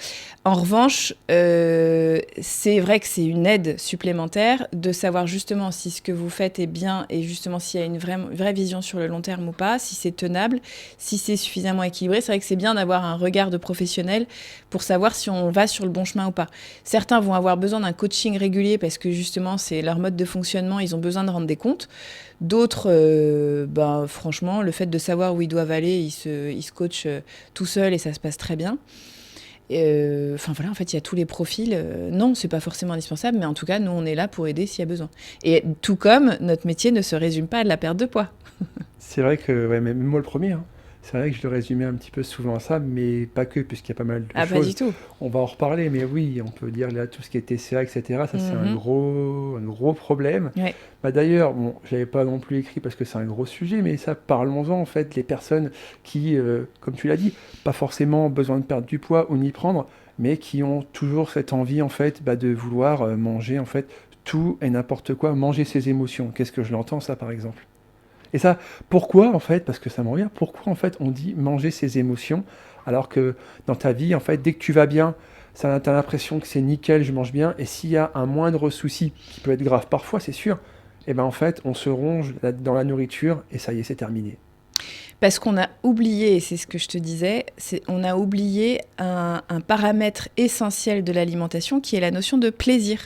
En revanche, c'est vrai que c'est une aide supplémentaire de savoir justement si ce que vous faites est bien et justement s'il y a une vraie vision sur le long terme ou pas, si c'est tenable, si c'est suffisamment équilibré. C'est vrai que c'est bien d'avoir un regard de professionnel pour savoir si on va sur le bon chemin ou pas. Certains vont avoir besoin d'un coaching régulier parce que justement c'est leur mode de fonctionnement, ils ont besoin de rendre des comptes. D'autres, franchement, le fait de savoir où ils doivent aller, ils se coachent tout seuls et ça se passe très bien. Enfin voilà, en fait, il y a tous les profils. Non, c'est pas forcément indispensable, mais en tout cas, nous, on est là pour aider s'il y a besoin. Et tout comme notre métier ne se résume pas à de la perte de poids. C'est vrai que, ouais, même moi le premier, hein. C'est vrai que je le résumais un petit peu souvent à ça, mais pas que, puisqu'il y a pas mal de Ah, pas du choses. tout. On va en reparler, mais oui, on peut dire là tout ce qui est TCA, etc. Ça, c'est Mhm. un gros problème. Ouais. Bah, d'ailleurs, bon, j'avais pas non plus écrit parce que c'est un gros sujet, mais ça, parlons-en en fait, les personnes qui, comme tu l'as dit, pas forcément besoin de perdre du poids ou n'y prendre, mais qui ont toujours cette envie en fait bah, de vouloir manger en fait tout et n'importe quoi, manger ses émotions. Qu'est-ce que je l'entends ça par exemple? Et ça, pourquoi en fait, parce que ça me revient, pourquoi en fait on dit manger ses émotions alors que dans ta vie, en fait, dès que tu vas bien, ça, t'as l'impression que c'est nickel, je mange bien, et s'il y a un moindre souci, qui peut être grave parfois, c'est sûr, et ben en fait, on se ronge dans la nourriture et ça y est, c'est terminé. Parce qu'on a oublié, et c'est ce que je te disais, on a oublié un paramètre essentiel de l'alimentation qui est la notion de plaisir.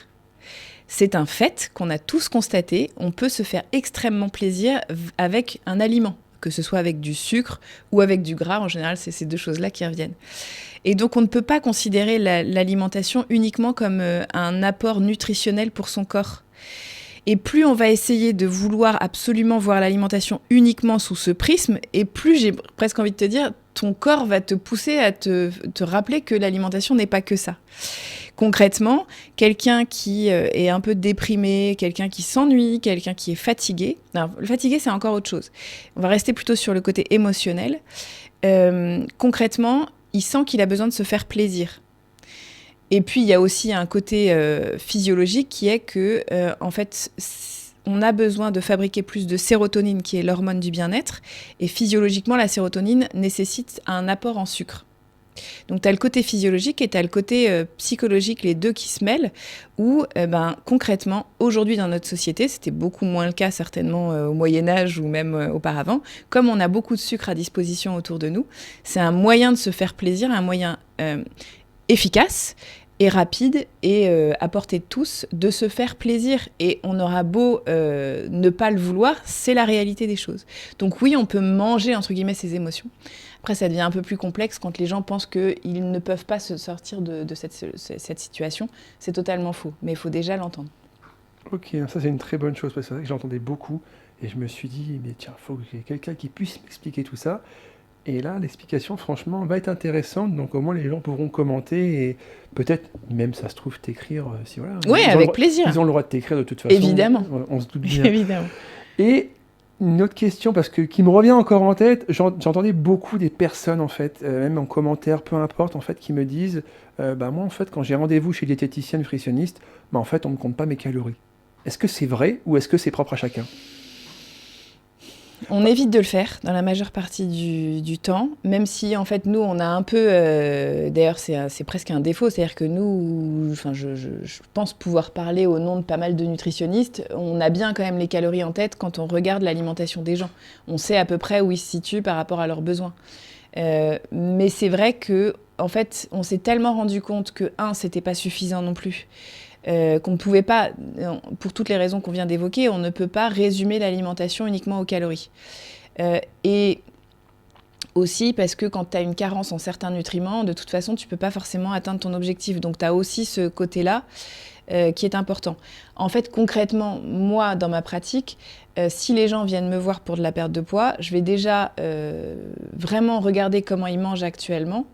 C'est un fait qu'on a tous constaté, on peut se faire extrêmement plaisir avec un aliment, que ce soit avec du sucre ou avec du gras, en général c'est ces deux choses-là qui reviennent. Et donc on ne peut pas considérer l'alimentation uniquement comme un apport nutritionnel pour son corps. Et plus on va essayer de vouloir absolument voir l'alimentation uniquement sous ce prisme, et plus j'ai presque envie de te dire, ton corps va te pousser à te rappeler que l'alimentation n'est pas que ça. Concrètement, quelqu'un qui est un peu déprimé, quelqu'un qui s'ennuie, quelqu'un qui est fatigué. Alors, le fatigué, c'est encore autre chose. On va rester plutôt sur le côté émotionnel. Concrètement, il sent qu'il a besoin de se faire plaisir. Et puis, il y a aussi un côté physiologique qui est que, en fait, on a besoin de fabriquer plus de sérotonine, qui est l'hormone du bien-être. Et physiologiquement, la sérotonine nécessite un apport en sucre. Donc, tu as le côté physiologique et tu as le côté psychologique, les deux qui se mêlent, où, concrètement, aujourd'hui dans notre société, c'était beaucoup moins le cas certainement au Moyen-Âge ou même auparavant, comme on a beaucoup de sucre à disposition autour de nous, c'est un moyen de se faire plaisir, un moyen efficace et rapide et à portée de tous de se faire plaisir. Et on aura beau ne pas le vouloir, c'est la réalité des choses. Donc oui, on peut manger, entre guillemets, ses émotions. Après, ça devient un peu plus complexe quand les gens pensent qu'ils ne peuvent pas se sortir de cette situation. C'est totalement faux, mais il faut déjà l'entendre. Ok, ça c'est une très bonne chose, parce que c'est vrai que j'entendais beaucoup, et je me suis dit, mais tiens, il faut que j'ai quelqu'un qui puisse m'expliquer tout ça. Et là, l'explication, franchement, va être intéressante, donc au moins les gens pourront commenter, et peut-être, même ça se trouve, t'écrire, si voilà. Oui, avec plaisir. Ils ont le droit de t'écrire de toute façon. Évidemment. On se doute bien. Évidemment. Et une autre question, parce que qui me revient encore en tête, j'entendais beaucoup des personnes, en fait, même en commentaire, peu importe, en fait, qui me disent, moi, en fait, quand j'ai rendez-vous chez diététicien nutritionniste, en fait, on ne me compte pas mes calories. Est-ce que c'est vrai ou est-ce que c'est propre à chacun? On évite de le faire dans la majeure partie du temps, même si en fait nous on a un peu, d'ailleurs c'est presque un défaut, c'est-à-dire que nous, enfin je pense pouvoir parler au nom de pas mal de nutritionnistes, on a bien quand même les calories en tête quand on regarde l'alimentation des gens. On sait à peu près où ils se situent par rapport à leurs besoins. Mais c'est vrai que en fait on s'est tellement rendu compte que c'était pas suffisant non plus. Qu'on ne pouvait pas, pour toutes les raisons qu'on vient d'évoquer, on ne peut pas résumer l'alimentation uniquement aux calories. Et aussi parce que quand tu as une carence en certains nutriments, de toute façon, tu ne peux pas forcément atteindre ton objectif. Donc tu as aussi ce côté-là qui est important. En fait, concrètement, moi, dans ma pratique, si les gens viennent me voir pour de la perte de poids, je vais déjà vraiment regarder comment ils mangent actuellement.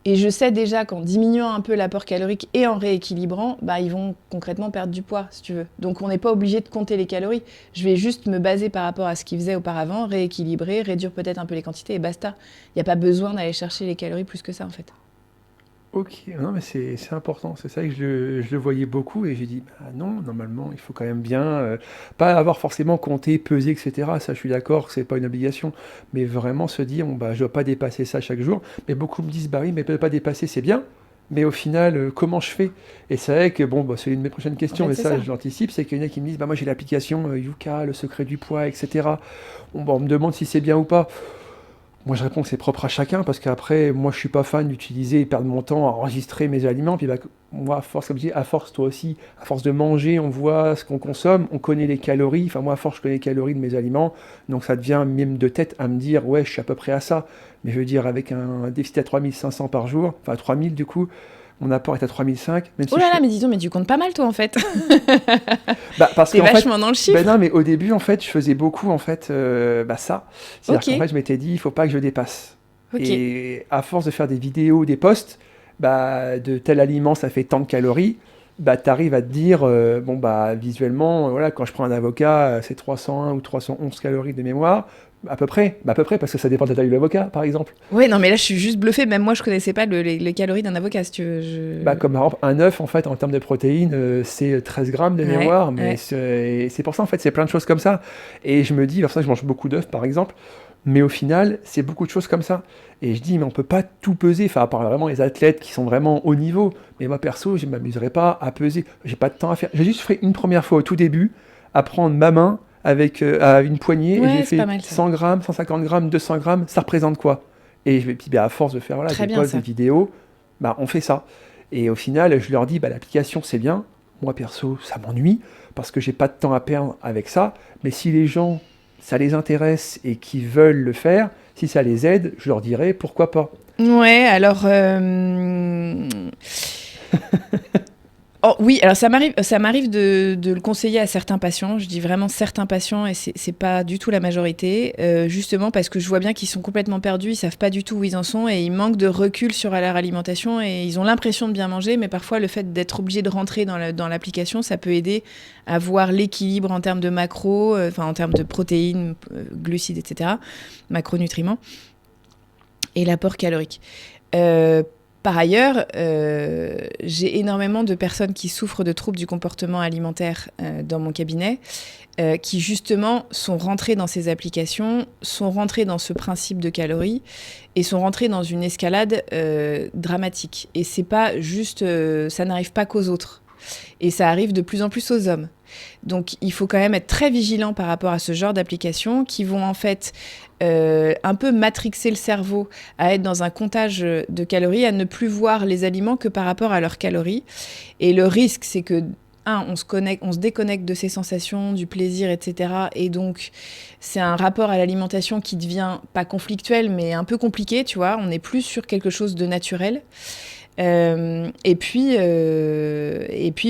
Et je sais déjà qu'en diminuant un peu l'apport calorique et en rééquilibrant, ils vont concrètement perdre du poids, si tu veux. Donc on n'est pas obligé de compter les calories. Je vais juste me baser par rapport à ce qu'ils faisaient auparavant, rééquilibrer, réduire peut-être un peu les quantités et basta. Il n'y a pas besoin d'aller chercher les calories plus que ça, en fait. Ok, non mais c'est important, c'est ça que je le voyais beaucoup et j'ai dit, non, normalement il faut quand même bien, pas avoir forcément compté, pesé, etc. Ça je suis d'accord, c'est pas une obligation, mais vraiment se dire, je dois pas dépasser ça chaque jour. Mais beaucoup me disent, oui, mais ne pas dépasser c'est bien, mais au final, comment je fais? Et c'est vrai que, c'est une de mes prochaines questions, En fait, mais c'est ça ça. je l'anticipe, c'est qu'il y en a qui me disent, moi j'ai l'application Yuka, le secret du poids, etc. On me demande si c'est bien ou pas. Moi, je réponds que c'est propre à chacun parce qu'après, moi, je suis pas fan d'utiliser et perdre mon temps à enregistrer mes aliments. Puis, bah, moi, à force, comme je dis, à force, toi aussi, à force de manger, on voit ce qu'on consomme, on connaît les calories. Enfin, moi, à force, je connais les calories de mes aliments. Donc, ça devient même de tête à me dire, ouais, je suis à peu près à ça. Mais je veux dire, avec un déficit à 3500 par jour, enfin, 3000 du coup, mon apport est à 3005. Même si Oh là je là, fais... mais dis donc, mais tu comptes pas mal toi en fait. Bah, parce T'es qu'en fait, vachement dans le chiffre. ben non, mais au début, en fait, je faisais beaucoup, en fait, ça. C'est-à-dire Ok, qu'en fait, je m'étais dit, il faut pas que je dépasse. ok. Et à force de faire des vidéos, des posts, bah, de tel aliment, ça fait tant de calories, bah, tu arrives à te dire, bon, bah, visuellement, voilà, quand je prends un avocat, c'est 301 ou 311 calories de mémoire, à peu près, parce que ça dépend de la taille de l'avocat, par exemple. Ouais, non, mais là je suis juste bluffée. Même moi, je connaissais pas les calories d'un avocat, si tu veux. Bah, comme par exemple, un œuf, en fait, en termes de protéines, c'est 13 grammes de Ouais, mémoire, mais ouais. c'est pour ça, en fait, c'est plein de choses comme ça. Et je me dis, alors ça, je mange beaucoup d'œufs, par exemple, mais au final, c'est beaucoup de choses comme ça. Et je dis, mais on peut pas tout peser, enfin, à part vraiment les athlètes qui sont vraiment haut niveau. Mais moi, perso, je ne m'amuserais pas à peser. J'ai pas de temps à faire. J'ai juste fait une première fois au tout début, à prendre ma main avec à une poignée, et j'ai Ouais, c'est pas fait mal ça. 100 grammes, 150 grammes, 200 grammes, ça représente quoi? Puis, bah, à force de faire voilà, Très des bien posts, des ça. vidéos, bah, on fait ça. Et au final, je leur dis, bah, l'application c'est bien. Moi perso, ça m'ennuie parce que j'ai pas de temps à perdre avec ça. Mais si les gens, ça les intéresse et qu'ils veulent le faire, si ça les aide, je leur dirai pourquoi pas. Ouais, alors. Oh, oui, alors ça m'arrive de le conseiller à certains patients. Je dis vraiment certains patients et c'est pas du tout la majorité, justement parce que je vois bien qu'ils sont complètement perdus, ils savent pas du tout où ils en sont et ils manquent de recul sur leur alimentation et ils ont l'impression de bien manger, mais parfois le fait d'être obligé de rentrer dans l'application, ça peut aider à voir l'équilibre en termes de macros, enfin en termes de protéines, glucides, etc., macronutriments et l'apport calorique. Euh, Par ailleurs, j'ai énormément de personnes qui souffrent de troubles du comportement alimentaire dans mon cabinet, qui justement sont rentrées dans ces applications, sont rentrées dans ce principe de calories et sont rentrées dans une escalade dramatique. Et c'est pas juste, ça n'arrive pas qu'aux autres. Et ça arrive de plus en plus aux hommes. Donc il faut quand même être très vigilant par rapport à ce genre d'applications qui vont en fait un peu matrixer le cerveau à être dans un comptage de calories, à ne plus voir les aliments que par rapport à leurs calories. Et le risque, c'est que on se déconnecte de ses sensations, du plaisir, etc. Et donc, c'est un rapport à l'alimentation qui devient pas conflictuel, mais un peu compliqué, tu vois. On n'est plus sur quelque chose de naturel. Et puis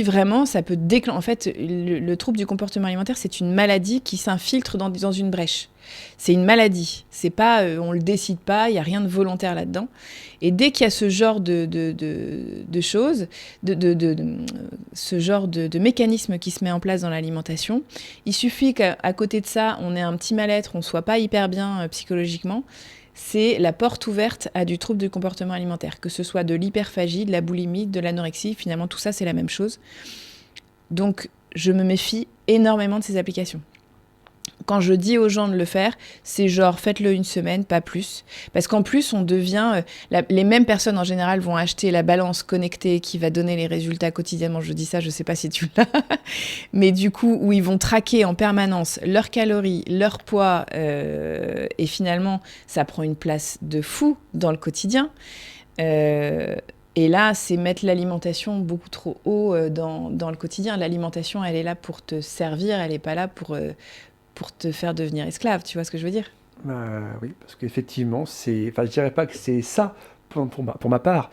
vraiment, ça peut déclencher. En fait, le trouble du comportement alimentaire, c'est une maladie qui s'infiltre dans une brèche. C'est une maladie. C'est pas, on le décide pas. Il y a rien de volontaire là-dedans. Et dès qu'il y a ce genre de choses, ce genre de mécanisme qui se met en place dans l'alimentation, il suffit qu'à côté de ça, on ait un petit mal-être, on soit pas hyper bien psychologiquement. C'est la porte ouverte à du trouble du comportement alimentaire, que ce soit de l'hyperphagie, de la boulimie, de l'anorexie, finalement tout ça c'est la même chose. Donc je me méfie énormément de ces applications. Quand je dis aux gens de le faire, c'est genre faites-le une semaine, pas plus. Parce qu'en plus, on devient... les mêmes personnes en général vont acheter la balance connectée qui va donner les résultats quotidiennement. Je dis ça, je sais pas si tu l'as. Mais du coup, où ils vont traquer en permanence leurs calories, leur poids. Et finalement, ça prend une place de fou dans le quotidien. Et là, c'est mettre l'alimentation beaucoup trop haut dans le quotidien. L'alimentation, elle est là pour te servir, elle n'est pas là pour te faire devenir esclave, tu vois ce que je veux dire? Oui, parce qu'effectivement, enfin, je dirais pas que c'est ça pour ma part.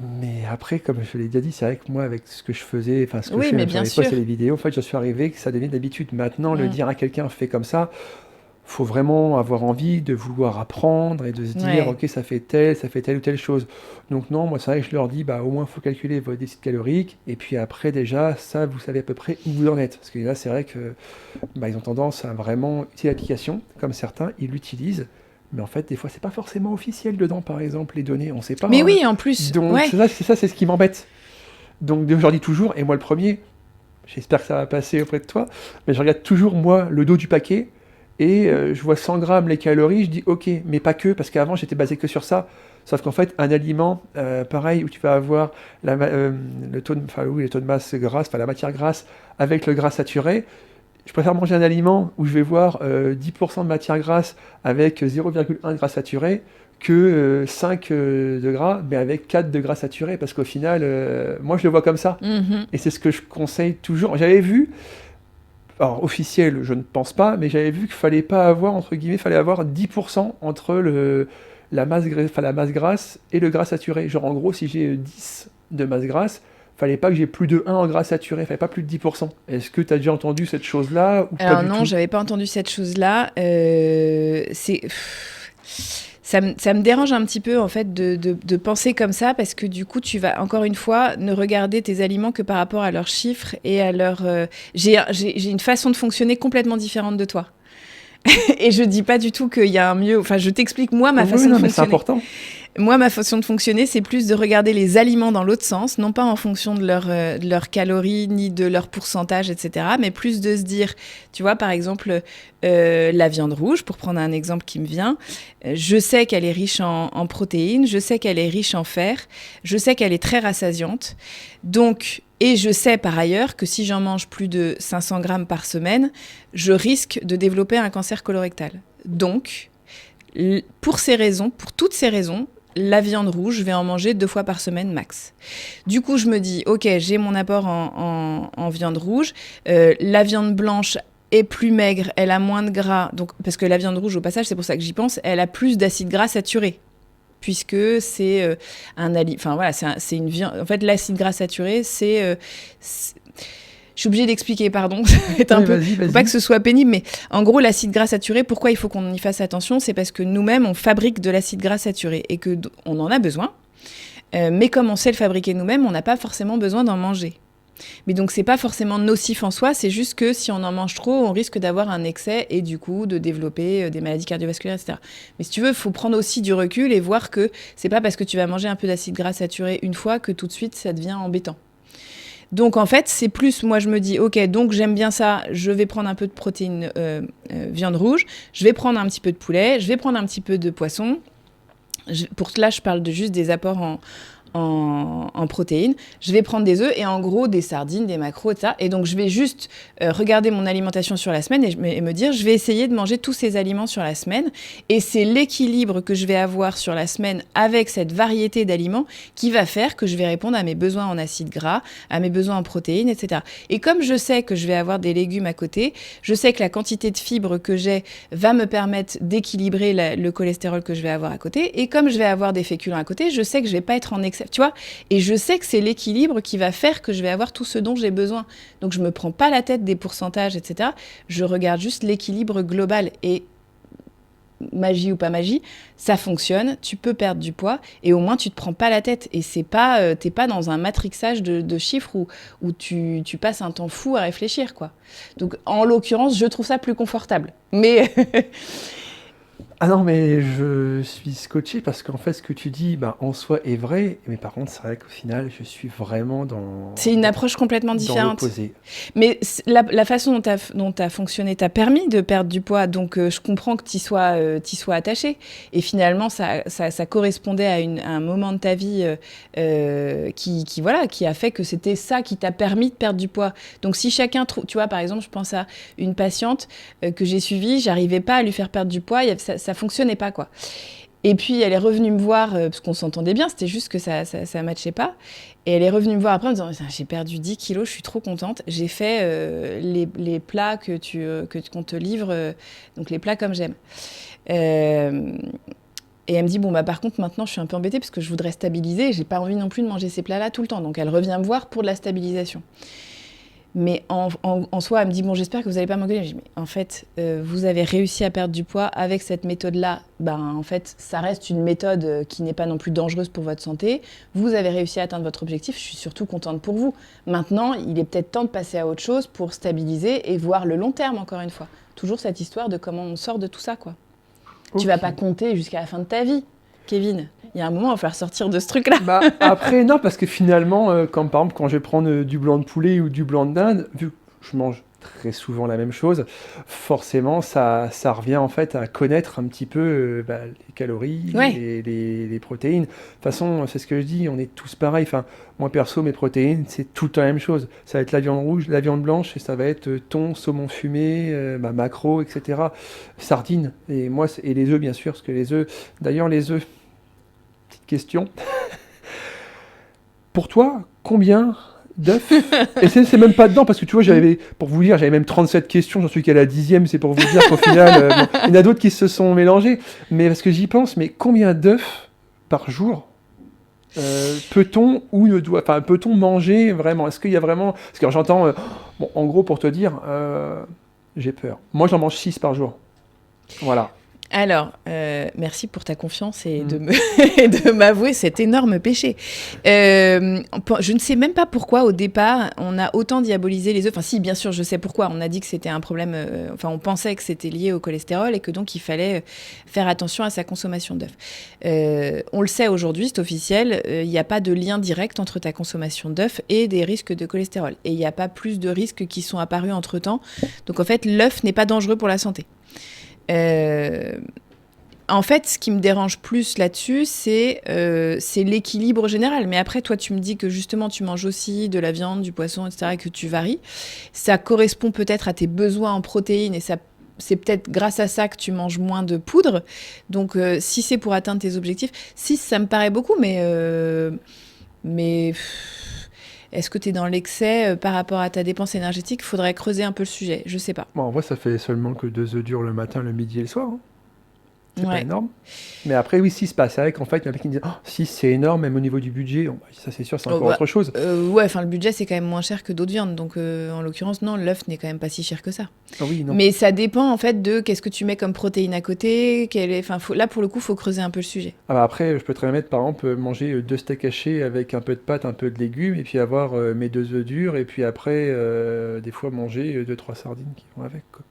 Mais après, comme je l'ai déjà dit, c'est vrai que moi, avec ce que je faisais, enfin ce que je Oui, fais mais même sur bien les posts sûr. et les vidéos, en fait, je suis arrivé que ça devient d'habitude. Maintenant, le Mm. dire à quelqu'un fait comme ça, faut vraiment avoir envie de vouloir apprendre et de se dire, Ouais. ok, ça fait telle ou telle chose. Donc non, moi, c'est vrai que je leur dis, bah au moins, il faut calculer votre déficit calorique. Et puis après, déjà, ça, vous savez à peu près où vous en êtes. Parce que là, c'est vrai que bah, ils ont tendance à vraiment utiliser l'application, comme certains, ils l'utilisent. Mais en fait, des fois, c'est pas forcément officiel dedans, par exemple, les données, on sait pas, Mais hein. oui, en plus, Donc ouais. c'est ce qui m'embête. Donc je leur dis toujours, et moi le premier, j'espère que ça va passer auprès de toi, mais je regarde toujours moi le dos du paquet, et je vois 100 grammes les calories, je dis ok, mais pas que, parce qu'avant j'étais basé que sur ça. Sauf qu'en fait, un aliment, pareil, où tu vas avoir le taux de masse grasse, enfin la matière grasse, avec le gras saturé, je préfère manger un aliment où je vais voir 10% de matière grasse avec 0,1 gras saturé que 5 de gras, mais avec 4 de gras saturés, parce qu'au final, moi je le vois comme ça. Et c'est ce que je conseille toujours. J'avais vu, alors officiel, je ne pense pas, mais j'avais vu qu'il fallait pas avoir, entre guillemets, fallait avoir 10% entre la masse grasse et le gras saturé. Genre en gros, si j'ai 10 de masse grasse, fallait pas que j'ai plus de 1 en gras saturé, fallait pas plus de 10%. Est-ce que tu as déjà entendu cette chose-là ou Alors pas du non, tout? j'avais pas entendu cette chose-là. Ça me dérange un petit peu en fait de penser comme ça parce que du coup tu vas encore une fois ne regarder tes aliments que par rapport à leurs chiffres et à leur... j'ai une façon de fonctionner complètement différente de toi. Et je dis pas du tout qu'il y a un mieux... Enfin je t'explique moi ma Oui, façon non, de mais c'est fonctionner. important. Moi, ma façon de fonctionner, c'est plus de regarder les aliments dans l'autre sens, non pas en fonction de leurs calories ni de leur pourcentage, etc., mais plus de se dire, tu vois, par exemple, la viande rouge, pour prendre un exemple qui me vient, je sais qu'elle est riche en protéines, je sais qu'elle est riche en fer, je sais qu'elle est très rassasiante, donc... Et je sais par ailleurs que si j'en mange plus de 500 grammes par semaine, je risque de développer un cancer colorectal. Donc, pour toutes ces raisons, la viande rouge, je vais en manger 2 fois par semaine max. Du coup, je me dis, ok, j'ai mon apport en viande rouge. La viande blanche est plus maigre, elle a moins de gras. Donc, parce que la viande rouge, au passage, c'est pour ça que j'y pense, elle a plus d'acides gras saturés. Puisque c'est un aliment. Enfin voilà, c'est une viande. En fait, l'acide gras saturé, je suis obligée d'expliquer, pardon. C'est un Oui, peu. vas-y. Faut pas que ce soit pénible, mais en gros, l'acide gras saturé, pourquoi il faut qu'on y fasse attention? C'est parce que nous-mêmes, on fabrique de l'acide gras saturé et que on en a besoin. Mais comme on sait le fabriquer nous-mêmes, on n'a pas forcément besoin d'en manger. Mais donc, c'est pas forcément nocif en soi, c'est juste que si on en mange trop, on risque d'avoir un excès et du coup de développer des maladies cardiovasculaires, etc. Mais si tu veux, il faut prendre aussi du recul et voir que c'est pas parce que tu vas manger un peu d'acide gras saturé une fois que tout de suite ça devient embêtant. Donc en fait, c'est plus, moi je me dis, ok, donc j'aime bien ça, je vais prendre un peu de protéines viande rouge, je vais prendre un petit peu de poulet, je vais prendre un petit peu de poisson. Pour cela, je parle de juste des apports en protéines. Je vais prendre des œufs et en gros des sardines, des maquereaux, etc. Et donc je vais juste regarder mon alimentation sur la semaine et me dire, je vais essayer de manger tous ces aliments sur la semaine. Et c'est l'équilibre que je vais avoir sur la semaine avec cette variété d'aliments qui va faire que je vais répondre à mes besoins en acides gras, à mes besoins en protéines, etc. Et comme je sais que je vais avoir des légumes à côté, je sais que la quantité de fibres que j'ai va me permettre d'équilibrer le cholestérol que je vais avoir à côté. Et comme je vais avoir des féculents à côté, je sais que je vais pas être en excès, tu vois. Et je sais que c'est l'équilibre qui va faire que je vais avoir tout ce dont j'ai besoin. Donc je me prends pas la tête des pourcentages, etc. Je regarde juste l'équilibre global. Et magie ou pas magie, ça fonctionne, tu peux perdre du poids et au moins tu te prends pas la tête et c'est pas, t'es pas dans un matrixage de chiffres où tu passes un temps fou à réfléchir, quoi. Donc en l'occurrence, je trouve ça plus confortable. Mais Ah non, mais je suis scotché parce qu'en fait, ce que tu dis, bah, en soi, est vrai. Mais par contre, c'est vrai qu'au final, je suis vraiment c'est une approche complètement dans différente. l'opposé. Mais la façon dont tu as fonctionné t'a permis de perdre du poids, donc je comprends que tu sois attaché. Et finalement, ça correspondait à un moment de ta vie qui a fait que c'était ça qui t'a permis de perdre du poids. Donc si chacun trouve, tu vois, par exemple, je pense à une patiente que j'ai suivie, j'arrivais pas à lui faire perdre du poids, ça fonctionnait pas, quoi. Et puis elle est revenue me voir, parce qu'on s'entendait bien, c'était juste que ça matchait pas. Et elle est revenue me voir après en me disant, j'ai perdu 10 kilos, je suis trop contente. J'ai fait les plats qu'on te livre, donc les plats comme j'aime. Et elle me dit, bon, bah, par contre, maintenant, je suis un peu embêtée parce que je voudrais stabiliser et j'ai pas envie non plus de manger ces plats-là tout le temps. Donc elle revient me voir pour de la stabilisation. Mais en soi, elle me dit, bon, j'espère que vous n'allez pas m'engueuler. Je dis, mais en fait, vous avez réussi à perdre du poids avec cette méthode-là. Ben, en fait, ça reste une méthode qui n'est pas non plus dangereuse pour votre santé. Vous avez réussi à atteindre votre objectif. Je suis surtout contente pour vous. Maintenant, il est peut-être temps de passer à autre chose pour stabiliser et voir le long terme, encore une fois. Toujours cette histoire de comment on sort de tout ça, quoi. Okay. Tu vas pas compter jusqu'à la fin de ta vie, Kevin. Il y a un moment, il va falloir sortir de ce truc-là. Bah, après, non, parce que finalement, comme par exemple, quand je vais prendre du blanc de poulet ou du blanc de dinde, vu que je mange très souvent la même chose, forcément, ça revient en fait à connaître un petit peu les calories, Ouais. les protéines. De toute façon, c'est ce que je dis, on est tous pareils. Enfin, moi perso, mes protéines, c'est tout le temps la même chose. Ça va être la viande rouge, la viande blanche, et ça va être thon, saumon fumé, maquereau, etc. Sardines, et les œufs, bien sûr, parce que les œufs, d'ailleurs, les œufs, petite question. Pour toi, combien d'œufs? Et c'est même pas dedans, parce que tu vois, pour vous dire, j'avais même 37 questions, j'en suis qu'à la 10e, c'est pour vous dire qu'au final, bon, il y en a d'autres qui se sont mélangés. Mais parce que j'y pense, mais combien d'œufs par jour peut-on manger vraiment? Est-ce qu'il y a vraiment... Parce que j'entends, bon, en gros, pour te dire, j'ai peur. Moi, j'en mange 6 par jour. Voilà. Alors, merci pour ta confiance et de m'avouer cet énorme péché. Je ne sais même pas pourquoi, au départ, on a autant diabolisé les œufs. Enfin, si, bien sûr, je sais pourquoi. On a dit que c'était un problème... on pensait que c'était lié au cholestérol et que donc, il fallait faire attention à sa consommation d'œufs. On le sait aujourd'hui, c'est officiel, il n'y a pas de lien direct entre ta consommation d'œufs et des risques de cholestérol. Et il n'y a pas plus de risques qui sont apparus entre-temps. Donc, en fait, l'œuf n'est pas dangereux pour la santé. En fait, ce qui me dérange plus là-dessus, c'est l'équilibre général. Mais après, toi, tu me dis que justement, tu manges aussi de la viande, du poisson, etc., et que tu varies. Ça correspond peut-être à tes besoins en protéines et c'est peut-être grâce à ça que tu manges moins de poudre. Donc, si c'est pour atteindre tes objectifs, 6, ça me paraît beaucoup, mais est-ce que tu es dans l'excès par rapport à ta dépense énergétique? Il faudrait creuser un peu le sujet, je sais pas. Bon, en vrai, ça fait seulement que 2 œufs durs le matin, le midi et le soir. Hein. C'est pas énorme. Mais après, oui, 6 passe. C'est vrai qu'en fait, il y en a qui me disent 6, c'est énorme, même au niveau du budget. Bon, ça, c'est sûr, c'est encore autre chose. Ouais, enfin, le budget, c'est quand même moins cher que d'autres viandes. Donc, en l'occurrence, non, l'œuf n'est quand même pas si cher que ça. Ah oui, non. Mais ça dépend, en fait, de qu'est-ce que tu mets comme protéine à côté. Là, pour le coup, il faut creuser un peu le sujet. Ah bah après, je peux très bien mettre, par exemple, manger 2 steaks hachés avec un peu de pâte, un peu de légumes, et puis avoir mes 2 œufs durs, et puis après, des fois, manger 2-3 sardines qui vont avec, quoi.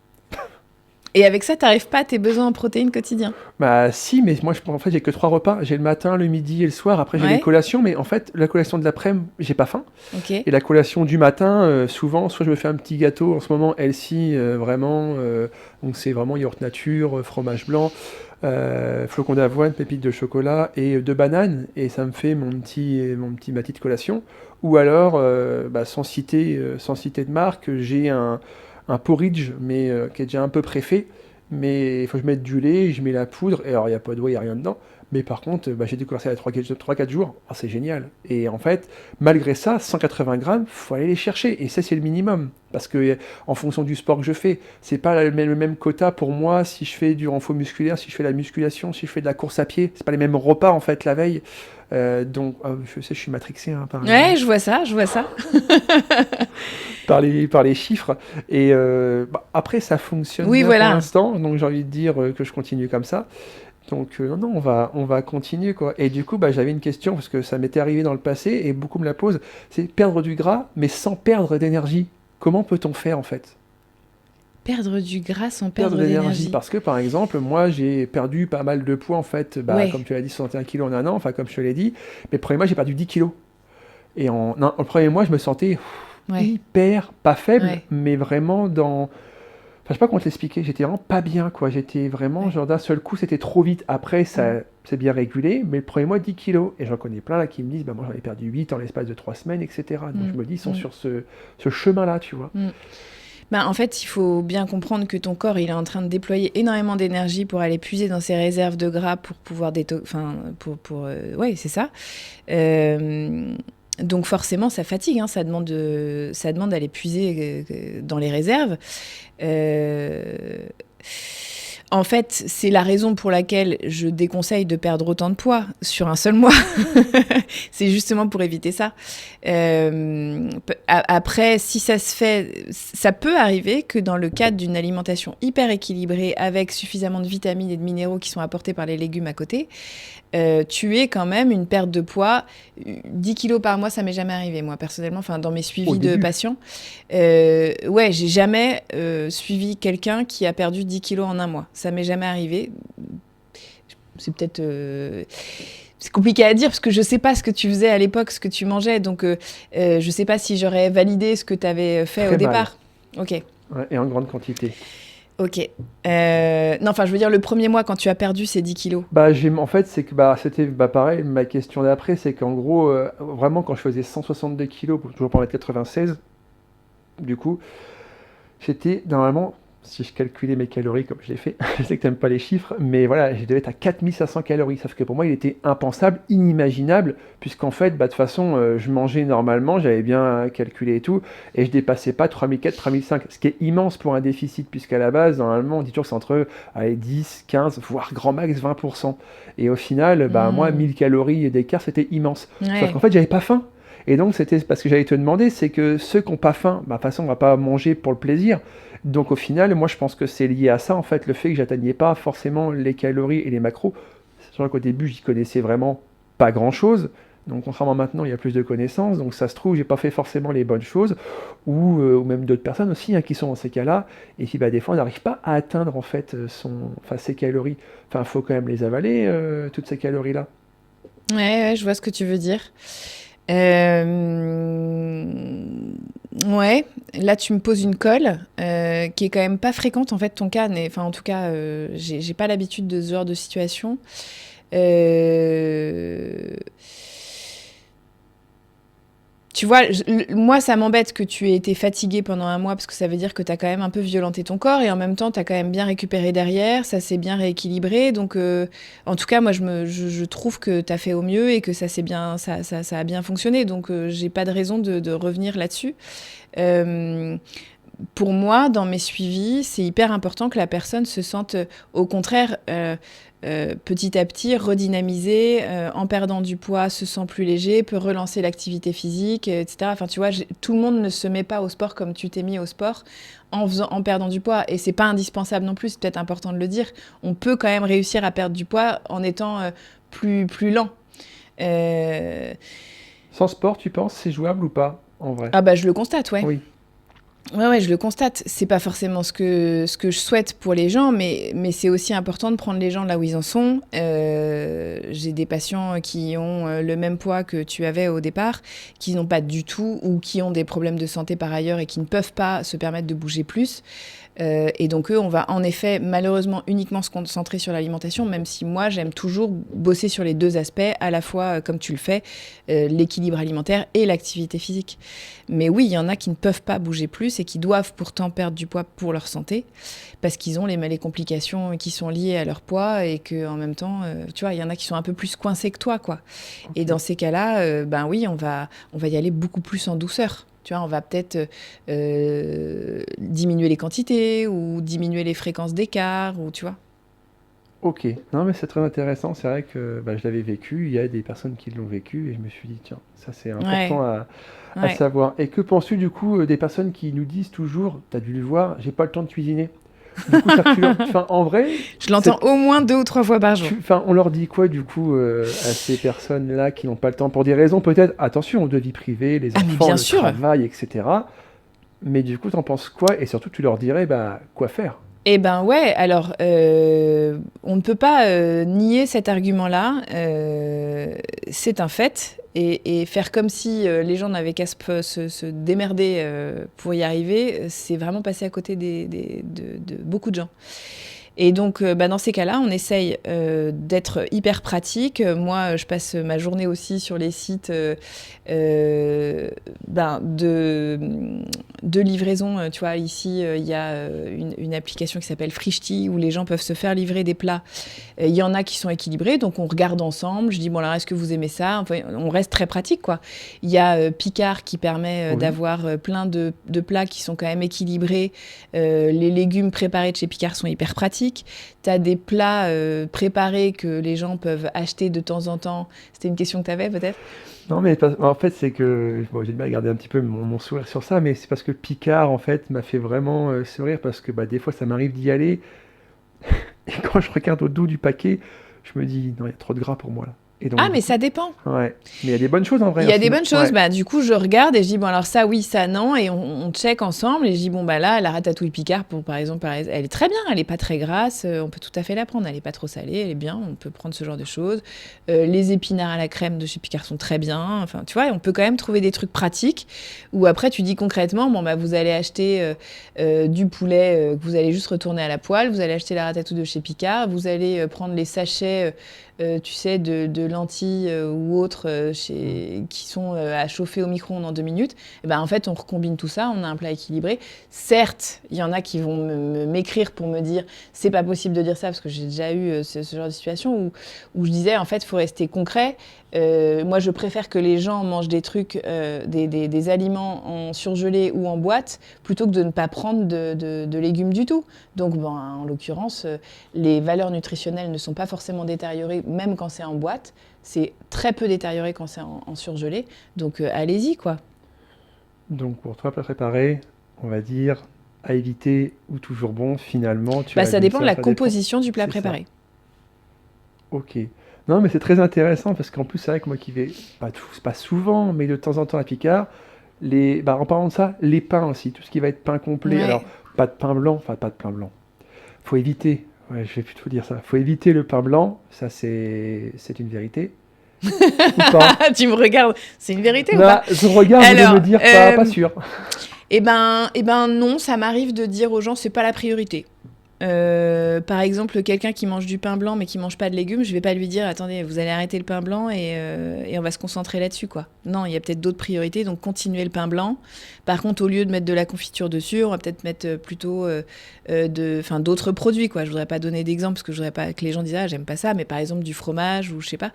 Et avec ça, t'arrives pas à tes besoins en protéines quotidiens? Bah si, mais moi, en fait, j'ai que 3 repas. J'ai le matin, le midi et le soir. Après, j'ai les collations, mais en fait, la collation de l'après-midi, j'ai pas faim. Okay. Et la collation du matin, souvent, soit je me fais un petit gâteau, en ce moment, healthy, vraiment. Donc c'est vraiment yaourt nature, fromage blanc, flocons d'avoine, pépites de chocolat et 2 bananes. Et ça me fait ma petite collation. Ou alors, sans citer de marque, j'ai un porridge, mais qui est déjà un peu préfet. Mais il faut que je mette du lait, je mets la poudre, et alors il n'y a pas d'eau, il n'y a rien dedans. Mais par contre, j'ai découvert ça il y a 3-4 jours. Oh, c'est génial. Et en fait, malgré ça, 180 grammes, il faut aller les chercher. Et ça, c'est le minimum. Parce que en fonction du sport que je fais, c'est pas le même quota pour moi si je fais du renfort musculaire, si je fais de la musculation, si je fais de la course à pied. C'est pas les mêmes repas, en fait, la veille. Donc, je sais, je suis matrixé. Hein, ouais, je vois ça. par les chiffres. Et après, ça fonctionne bien pour l'instant. Donc, j'ai envie de dire que je continue comme ça. Donc, non, on va continuer, quoi. Et du coup, j'avais une question, parce que ça m'était arrivé dans le passé, et beaucoup me la posent, c'est perdre du gras, mais sans perdre d'énergie. Comment peut-on faire, en fait? Perdre du gras sans perdre d'énergie. Parce que, par exemple, moi, j'ai perdu pas mal de poids, en fait, comme tu l'as dit, 61 kilos en un an, enfin, comme je te l'ai dit, mais le premier mois, j'ai perdu 10 kilos. Et le premier mois, je me sentais hyper, pas faible, mais vraiment dans... Enfin, je sais pas comment te l'expliquer, j'étais vraiment pas bien, quoi. J'étais vraiment, genre d'un seul coup, c'était trop vite. Après, ça c'est bien régulé, mais le premier mois, 10 kilos. Et j'en connais plein là qui me disent, moi j'en ai perdu 8 en l'espace de 3 semaines, etc. Donc je me dis, ils sont sur ce chemin-là, tu vois. En fait, il faut bien comprendre que ton corps, il est en train de déployer énormément d'énergie pour aller puiser dans ses réserves de gras pour pouvoir ouais, c'est ça. Donc forcément, ça fatigue, hein, ça demande d'aller puiser dans les réserves. En fait, c'est la raison pour laquelle je déconseille de perdre autant de poids sur un seul mois. C'est justement pour éviter ça. Après, si ça se fait, ça peut arriver que dans le cadre d'une alimentation hyper équilibrée, avec suffisamment de vitamines et de minéraux qui sont apportés par les légumes à côté, tu aies quand même une perte de poids. 10 kilos par mois, ça m'est jamais arrivé, moi, personnellement, dans mes suivis de patients. Ouais, j'ai jamais suivi quelqu'un qui a perdu 10 kilos en un mois. Ça m'est jamais arrivé. C'est peut-être... c'est compliqué à dire parce que je sais pas ce que tu faisais à l'époque, ce que tu mangeais. Donc, je sais pas si j'aurais validé ce que tu avais fait au départ. Ok. Ouais, et en grande quantité. Ok. Non, enfin, je veux dire, le premier mois, quand tu as perdu ces 10 kilos. En fait, c'est que c'était pareil. Ma question d'après, c'est qu'en gros, vraiment, quand je faisais 162 kilos, toujours pour mettre 96, du coup, j'étais normalement, si je calculais mes calories comme je l'ai fait, je sais que tu n'aimes pas les chiffres, mais voilà, je devais être à 4500 calories. Sauf que pour moi, il était impensable, inimaginable, puisqu'en fait, de toute façon, je mangeais normalement, j'avais bien calculé et tout, et je dépassais pas 3004, 3005, ce qui est immense pour un déficit, puisqu'à la base, normalement, on dit toujours que c'est entre allez, 10, 15, voire grand max 20%. Et au final, moi, Hmm. 1000 calories d'écart, c'était immense. Sauf qu'en Ouais. fait, j'avais pas faim. Et donc, c'était parce que j'allais te demander, c'est que ceux qui n'ont pas faim, de toute façon, on va pas manger pour le plaisir. Donc, au final, moi, je pense que c'est lié à ça, en fait, le fait que j'atteignais pas forcément les calories et les macros. C'est sûr qu'au début, j'y connaissais vraiment pas grand-chose. Donc, contrairement à maintenant, il y a plus de connaissances. Donc, ça se trouve, j'ai pas fait forcément les bonnes choses. Ou même d'autres personnes aussi qui sont dans ces cas-là. Et puis, des fois, on n'arrive pas à atteindre, en fait, ses calories. Enfin, il faut quand même les avaler, toutes ces calories-là. Ouais, ouais, je vois ce que tu veux dire. Euh, Ouais, là tu me poses une colle qui est quand même pas fréquente en fait ton cas, enfin en tout cas j'ai pas l'habitude de ce genre de situation. Euh, Tu vois, moi, ça m'embête que tu aies été fatiguée pendant un mois parce que ça veut dire que tu as quand même un peu violenté ton corps et en même temps, tu as quand même bien récupéré derrière, ça s'est bien rééquilibré. Donc, en tout cas, moi, je trouve que tu as fait au mieux et que ça, ça a bien fonctionné. Donc, j'ai pas de raison de revenir là-dessus. Euh, pour moi, dans mes suivis, c'est hyper important que la personne se sente, au contraire, petit à petit redynamisée, en perdant du poids, se sent plus léger, peut relancer l'activité physique, etc. Enfin, tu vois, tout le monde ne se met pas au sport comme tu t'es mis au sport en perdant du poids. Et c'est pas indispensable non plus, c'est peut-être important de le dire. On peut quand même réussir à perdre du poids en étant plus lent. Euh, Sans sport, tu penses, c'est jouable ou pas, en vrai? Ah bah je le constate, ouais. Oui. Ouais, ouais, je le constate. C'est pas forcément ce que je souhaite pour les gens, mais c'est aussi important de prendre les gens là où ils en sont. J'ai des patients qui ont le même poids que tu avais au départ, qui n'ont pas du tout, ou qui ont des problèmes de santé par ailleurs et qui ne peuvent pas se permettre de bouger plus. Et donc eux, on va en effet malheureusement uniquement se concentrer sur l'alimentation, même si moi j'aime toujours bosser sur les deux aspects, à la fois comme tu le fais, l'équilibre alimentaire et l'activité physique. Mais oui, il y en a qui ne peuvent pas bouger plus et qui doivent pourtant perdre du poids pour leur santé, parce qu'ils ont les complications qui sont liées à leur poids et que en même temps, tu vois, il y en a qui sont un peu plus coincés que toi, quoi. Et Ok. dans ces cas-là, ben oui, on va y aller beaucoup plus en douceur. Tu vois, on va peut-être diminuer les quantités ou diminuer les fréquences d'écart, ou tu vois. Ok, non mais c'est très intéressant, c'est vrai que je l'avais vécu, il y a des personnes qui l'ont vécu et je me suis dit, tiens, ça c'est Ouais, important à ouais. savoir. Et que penses-tu du coup des personnes qui nous disent toujours, t'as dû le voir, j'ai pas le temps de cuisiner. Du coup, ça, enfin, en vrai, Je l'entends au moins 2 ou 3 fois par jour. enfin, on leur dit quoi du coup à ces personnes-là qui n'ont pas le temps pour des raisons peut-être, attention, de vie privée, les Ah mais enfants, bien le sûr. travail, etc. Mais du coup, t'en penses quoi? Et surtout, tu leur dirais, quoi faire? Eh ben ouais, alors on ne peut pas nier cet argument-là, c'est un fait, et faire comme si les gens n'avaient qu'à se démerder pour y arriver, c'est vraiment passer à côté de beaucoup de gens. Et donc, dans ces cas-là, on essaye d'être hyper pratique. Moi, je passe ma journée aussi sur les sites euh, ben, de, de livraison. Tu vois, ici, il y a une application qui s'appelle Frishti où les gens peuvent se faire livrer des plats. Il y en a qui sont équilibrés, donc on regarde ensemble. Je dis, bon, alors, est-ce que vous aimez ça? Enfin, on reste très pratique, quoi. Il y a Picard qui permet Oui. d'avoir plein de plats qui sont quand même équilibrés. Les légumes préparés de chez Picard sont hyper pratiques. Tu as des plats préparés que les gens peuvent acheter de temps en temps. C'était une question que tu avais peut-être? Non, mais en fait, c'est que bon, j'ai bien gardé un petit peu mon sourire sur ça, mais c'est parce que Picard, en fait, m'a fait vraiment sourire parce que des fois, ça m'arrive d'y aller et quand je regarde au dos du paquet, je me dis, non, il y a trop de gras pour moi là. Et donc, Ah, mais ça dépend. ouais. Mais il y a des bonnes choses en vrai. Il y a aussi, des non? bonnes choses. Ouais. Bah, du coup, je regarde et je dis, bon, alors ça, oui, ça, non. Et on check ensemble. Et je dis, bon, bah là, la ratatouille Picard, par exemple, elle est très bien. Elle est pas très grasse. On peut tout à fait la prendre. Elle est pas trop salée. Elle est bien. On peut prendre ce genre de choses. Les épinards à la crème de chez Picard sont très bien. Enfin, tu vois, on peut quand même trouver des trucs pratiques. Ou après, tu dis concrètement, bon, bah, vous allez acheter du poulet que vous allez juste retourner à la poêle. Vous allez acheter la ratatouille de chez Picard. Vous allez prendre les sachets. Tu sais, de lentilles ou autres qui sont à chauffer au micro-ondes en 2 minutes, et ben, en fait, on recombine tout ça, on a un plat équilibré. Certes, il y en a qui vont m'écrire pour me dire c'est pas possible de dire ça, parce que j'ai déjà eu ce genre de situation où je disais en fait, il faut rester concret. Moi, je préfère que les gens mangent des trucs, des aliments en surgelé ou en boîte, plutôt que de ne pas prendre de légumes du tout. Donc, bon, en l'occurrence, les valeurs nutritionnelles ne sont pas forcément détériorées, même quand c'est en boîte. C'est très peu détérioré quand c'est en surgelé. Donc, allez-y, quoi. Donc pour toi, plat préparé, on va dire à éviter ou toujours bon, finalement, tu Bah, as ça dit dépend de la ça dépend. composition du plat C'est ça. préparé. Ok. Non, mais c'est très intéressant parce qu'en plus, c'est vrai que moi qui vais, pas souvent, mais de temps en temps à Picard, en parlant de ça, les pains aussi, tout ce qui va être pain complet. Alors, Ouais. pas de pain blanc, enfin, pas de pain blanc. Faut éviter, ouais, je vais plutôt dire ça, faut éviter le pain blanc, ça c'est une vérité. Ou pas? Tu me regardes, c'est une vérité ou Là, pas? je regarde, vous Alors, me dire pas sûr. eh ben non, ça m'arrive de dire aux gens, c'est pas la priorité. Par exemple, quelqu'un qui mange du pain blanc mais qui mange pas de légumes, je vais pas lui dire attendez, vous allez arrêter le pain blanc et on va se concentrer là-dessus, quoi. Non, il y a peut-être d'autres priorités, donc continuez le pain blanc. Par contre, au lieu de mettre de la confiture dessus, on va peut-être mettre plutôt d'autres produits, quoi. Je voudrais pas donner d'exemple parce que je voudrais pas que les gens disent ah j'aime pas ça, mais par exemple du fromage ou je sais pas.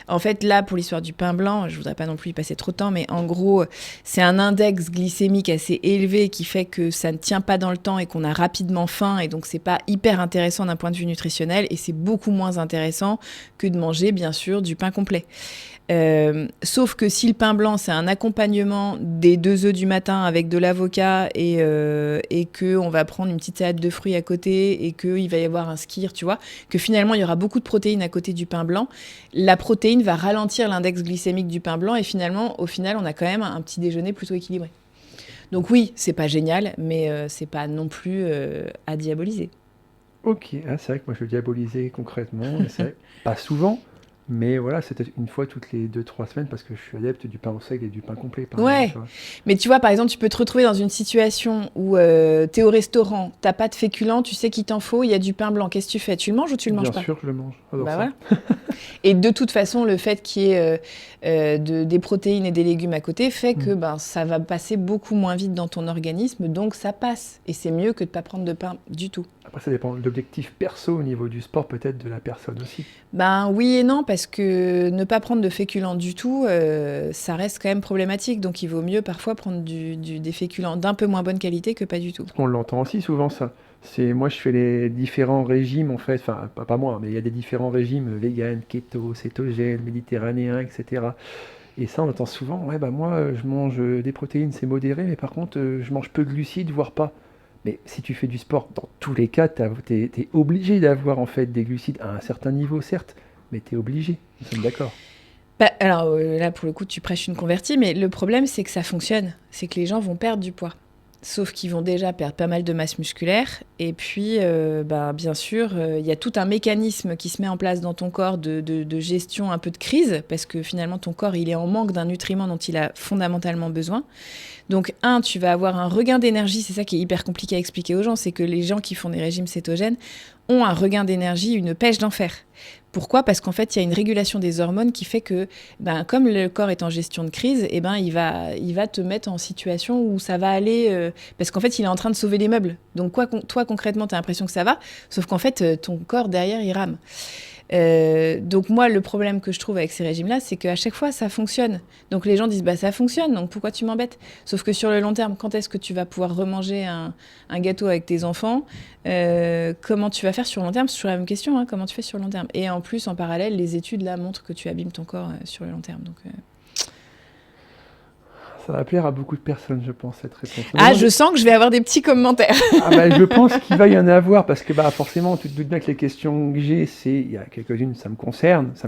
En fait, là, pour l'histoire du pain blanc, je voudrais pas non plus y passer trop de temps, mais en gros, c'est un index glycémique assez élevé qui fait que ça ne tient pas dans le temps et qu'on a rapidement faim, et donc c'est pas hyper intéressant d'un point de vue nutritionnel, et c'est beaucoup moins intéressant que de manger, bien sûr, du pain complet. Sauf que si le pain blanc, c'est un accompagnement des 2 œufs du matin avec de l'avocat et qu'on va prendre une petite salade de fruits à côté et qu'il va y avoir un skyr, tu vois, que finalement, il y aura beaucoup de protéines à côté du pain blanc, la protéine va ralentir l'index glycémique du pain blanc et finalement, au final, on a quand même un petit déjeuner plutôt équilibré. Donc oui, c'est pas génial, mais c'est pas non plus à diaboliser. Ok, ah, c'est vrai que moi je le diabolisais concrètement, et c'est vrai, pas souvent, mais voilà, c'était une fois toutes les 2, 3 semaines parce que je suis adepte du pain au seigle et du pain complet, par exemple, tu Ouais, vois. mais tu vois, par exemple, tu peux te retrouver dans une situation où t'es au restaurant, t'as pas de féculents, tu sais qu'il t'en faut, il y a du pain blanc. Qu'est-ce que tu fais? Tu le manges ou tu le manges Bien pas? sûr, je le mange, j'adore Bah ça. voilà. Et de toute façon, le fait qu'il y ait des protéines et des légumes à côté fait que Mm. ben, ça va passer beaucoup moins vite dans ton organisme, donc ça passe. Et c'est mieux que de pas prendre de pain du tout. Après, ça dépend de l'objectif perso au niveau du sport, peut-être de la personne aussi. Ben oui et non, parce que ne pas prendre de féculents du tout, ça reste quand même problématique. Donc il vaut mieux parfois prendre des féculents d'un peu moins bonne qualité que pas du tout. On l'entend aussi souvent, ça. Moi, je fais les différents régimes, en fait, enfin, pas moi, mais il y a des différents régimes, vegan, keto, cétogène, méditerranéen, etc. Et ça, on entend souvent, ouais, bah moi, je mange des protéines, c'est modéré, mais par contre, je mange peu de glucides, voire pas. Mais si tu fais du sport, dans tous les cas, t'es obligé d'avoir en fait des glucides à un certain niveau, certes, mais t'es obligé. Nous sommes d'accord. Bah, alors là, pour le coup, tu prêches une convertie, mais le problème, c'est que ça fonctionne. C'est que les gens vont perdre du poids. Sauf qu'ils vont déjà perdre pas mal de masse musculaire. Et puis, bah, bien sûr, il y a tout un mécanisme qui se met en place dans ton corps de gestion un peu de crise, parce que finalement, ton corps, il est en manque d'un nutriment dont il a fondamentalement besoin. Donc, tu vas avoir un regain d'énergie. C'est ça qui est hyper compliqué à expliquer aux gens, c'est que les gens qui font des régimes cétogènes ont un regain d'énergie, une pêche d'enfer. Pourquoi? Parce qu'en fait, il y a une régulation des hormones qui fait que, ben, comme le corps est en gestion de crise, eh ben, il va te mettre en situation où ça va aller... parce qu'en fait, il est en train de sauver les meubles. Donc, toi, concrètement, tu as l'impression que ça va, sauf qu'en fait, ton corps, derrière, il rame. Donc moi, le problème que je trouve avec ces régimes-là, c'est qu'à chaque fois, ça fonctionne. Donc les gens disent, bah ça fonctionne, donc pourquoi tu m'embêtes? Sauf que sur le long terme, quand est-ce que tu vas pouvoir remanger un gâteau avec tes enfants? Comment tu vas faire sur le long terme? C'est toujours la même question, hein, comment tu fais sur le long terme? Et en plus, en parallèle, les études là montrent que tu abîmes ton corps sur le long terme. Donc, Ça va plaire à beaucoup de personnes, je pense, cette réponse. Ah, je sens que je vais avoir des petits commentaires. Ah bah, je pense qu'il va y en avoir, parce que bah, forcément, tu te doutes bien que les questions que j'ai, il y a quelques-unes, ça me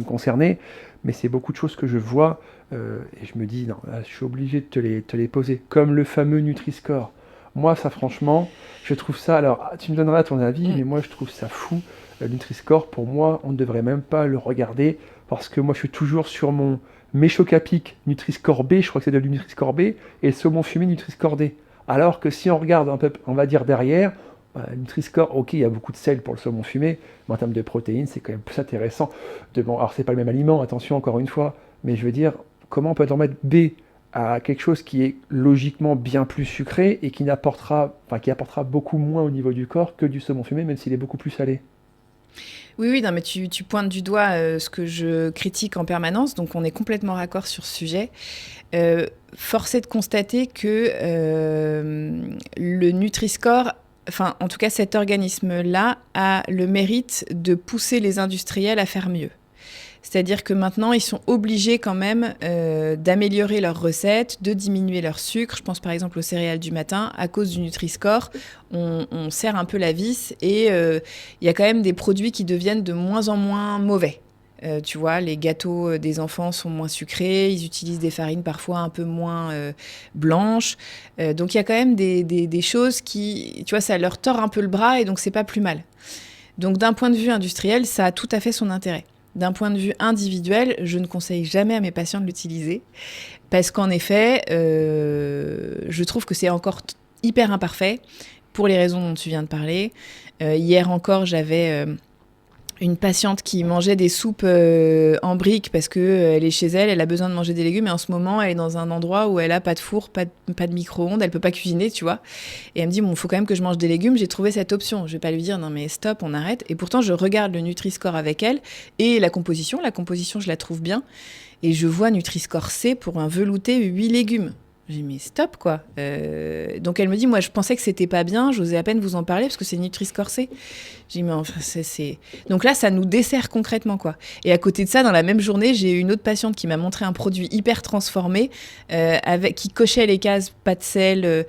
concernait, mais c'est beaucoup de choses que je vois, et je me dis, non, là, je suis obligé de te les poser, comme le fameux Nutri-Score. Moi, ça, franchement, je trouve ça, alors, tu me donneras ton avis, mais moi, je trouve ça fou. Le Nutri-Score, pour moi, on ne devrait même pas le regarder, parce que moi, je suis toujours sur mon Méchocapic Nutri-Score B, je crois que c'est de du Nutri-Score B, et le saumon fumé Nutri-Score D. Alors que si on regarde un peu, on va dire derrière, Nutri-Score, ok, il y a beaucoup de sel pour le saumon fumé, mais en termes de protéines, c'est quand même plus intéressant. Bon, alors, c'est pas le même aliment, attention, encore une fois, mais je veux dire, comment on peut en mettre B à quelque chose qui est logiquement bien plus sucré et qui apportera beaucoup moins au niveau du corps que du saumon fumé, même s'il est beaucoup plus salé. Oui, non, mais tu pointes du doigt ce que je critique en permanence, donc on est complètement raccord sur ce sujet. Force est de constater que le Nutri-Score, enfin en tout cas cet organisme-là, a le mérite de pousser les industriels à faire mieux. C'est-à-dire que maintenant, ils sont obligés quand même d'améliorer leurs recettes, de diminuer leur sucre. Je pense par exemple aux céréales du matin. À cause du Nutri-Score, on serre un peu la vis et il y a quand même des produits qui deviennent de moins en moins mauvais. Tu vois, les gâteaux des enfants sont moins sucrés, ils utilisent des farines parfois un peu moins blanches. Donc il y a quand même des choses qui, tu vois, ça leur tord un peu le bras et donc c'est pas plus mal. Donc d'un point de vue industriel, ça a tout à fait son intérêt. D'un point de vue individuel, je ne conseille jamais à mes patients de l'utiliser parce qu'en effet, je trouve que c'est encore hyper imparfait pour les raisons dont tu viens de parler. Hier encore, j'avais une patiente qui mangeait des soupes en briques parce qu'elle est chez elle, elle a besoin de manger des légumes et en ce moment, elle est dans un endroit où elle n'a pas de four, pas de micro-ondes, elle ne peut pas cuisiner, tu vois. Et elle me dit, bon, il faut quand même que je mange des légumes, j'ai trouvé cette option. Je ne vais pas lui dire, non mais stop, on arrête. Et pourtant, je regarde le Nutri-Score avec elle et la composition, je la trouve bien. Et je vois Nutri-Score C pour un velouté 8 légumes. J'ai dit, mais stop, quoi. Donc elle me dit, moi, je pensais que c'était pas bien, j'osais à peine vous en parler parce que c'est Nutri-Score C. J'ai dit, mais enfin, c'est... Donc là, ça nous dessert concrètement, quoi. Et à côté de ça, dans la même journée, j'ai eu une autre patiente qui m'a montré un produit hyper transformé, qui cochait les cases, pas de sel,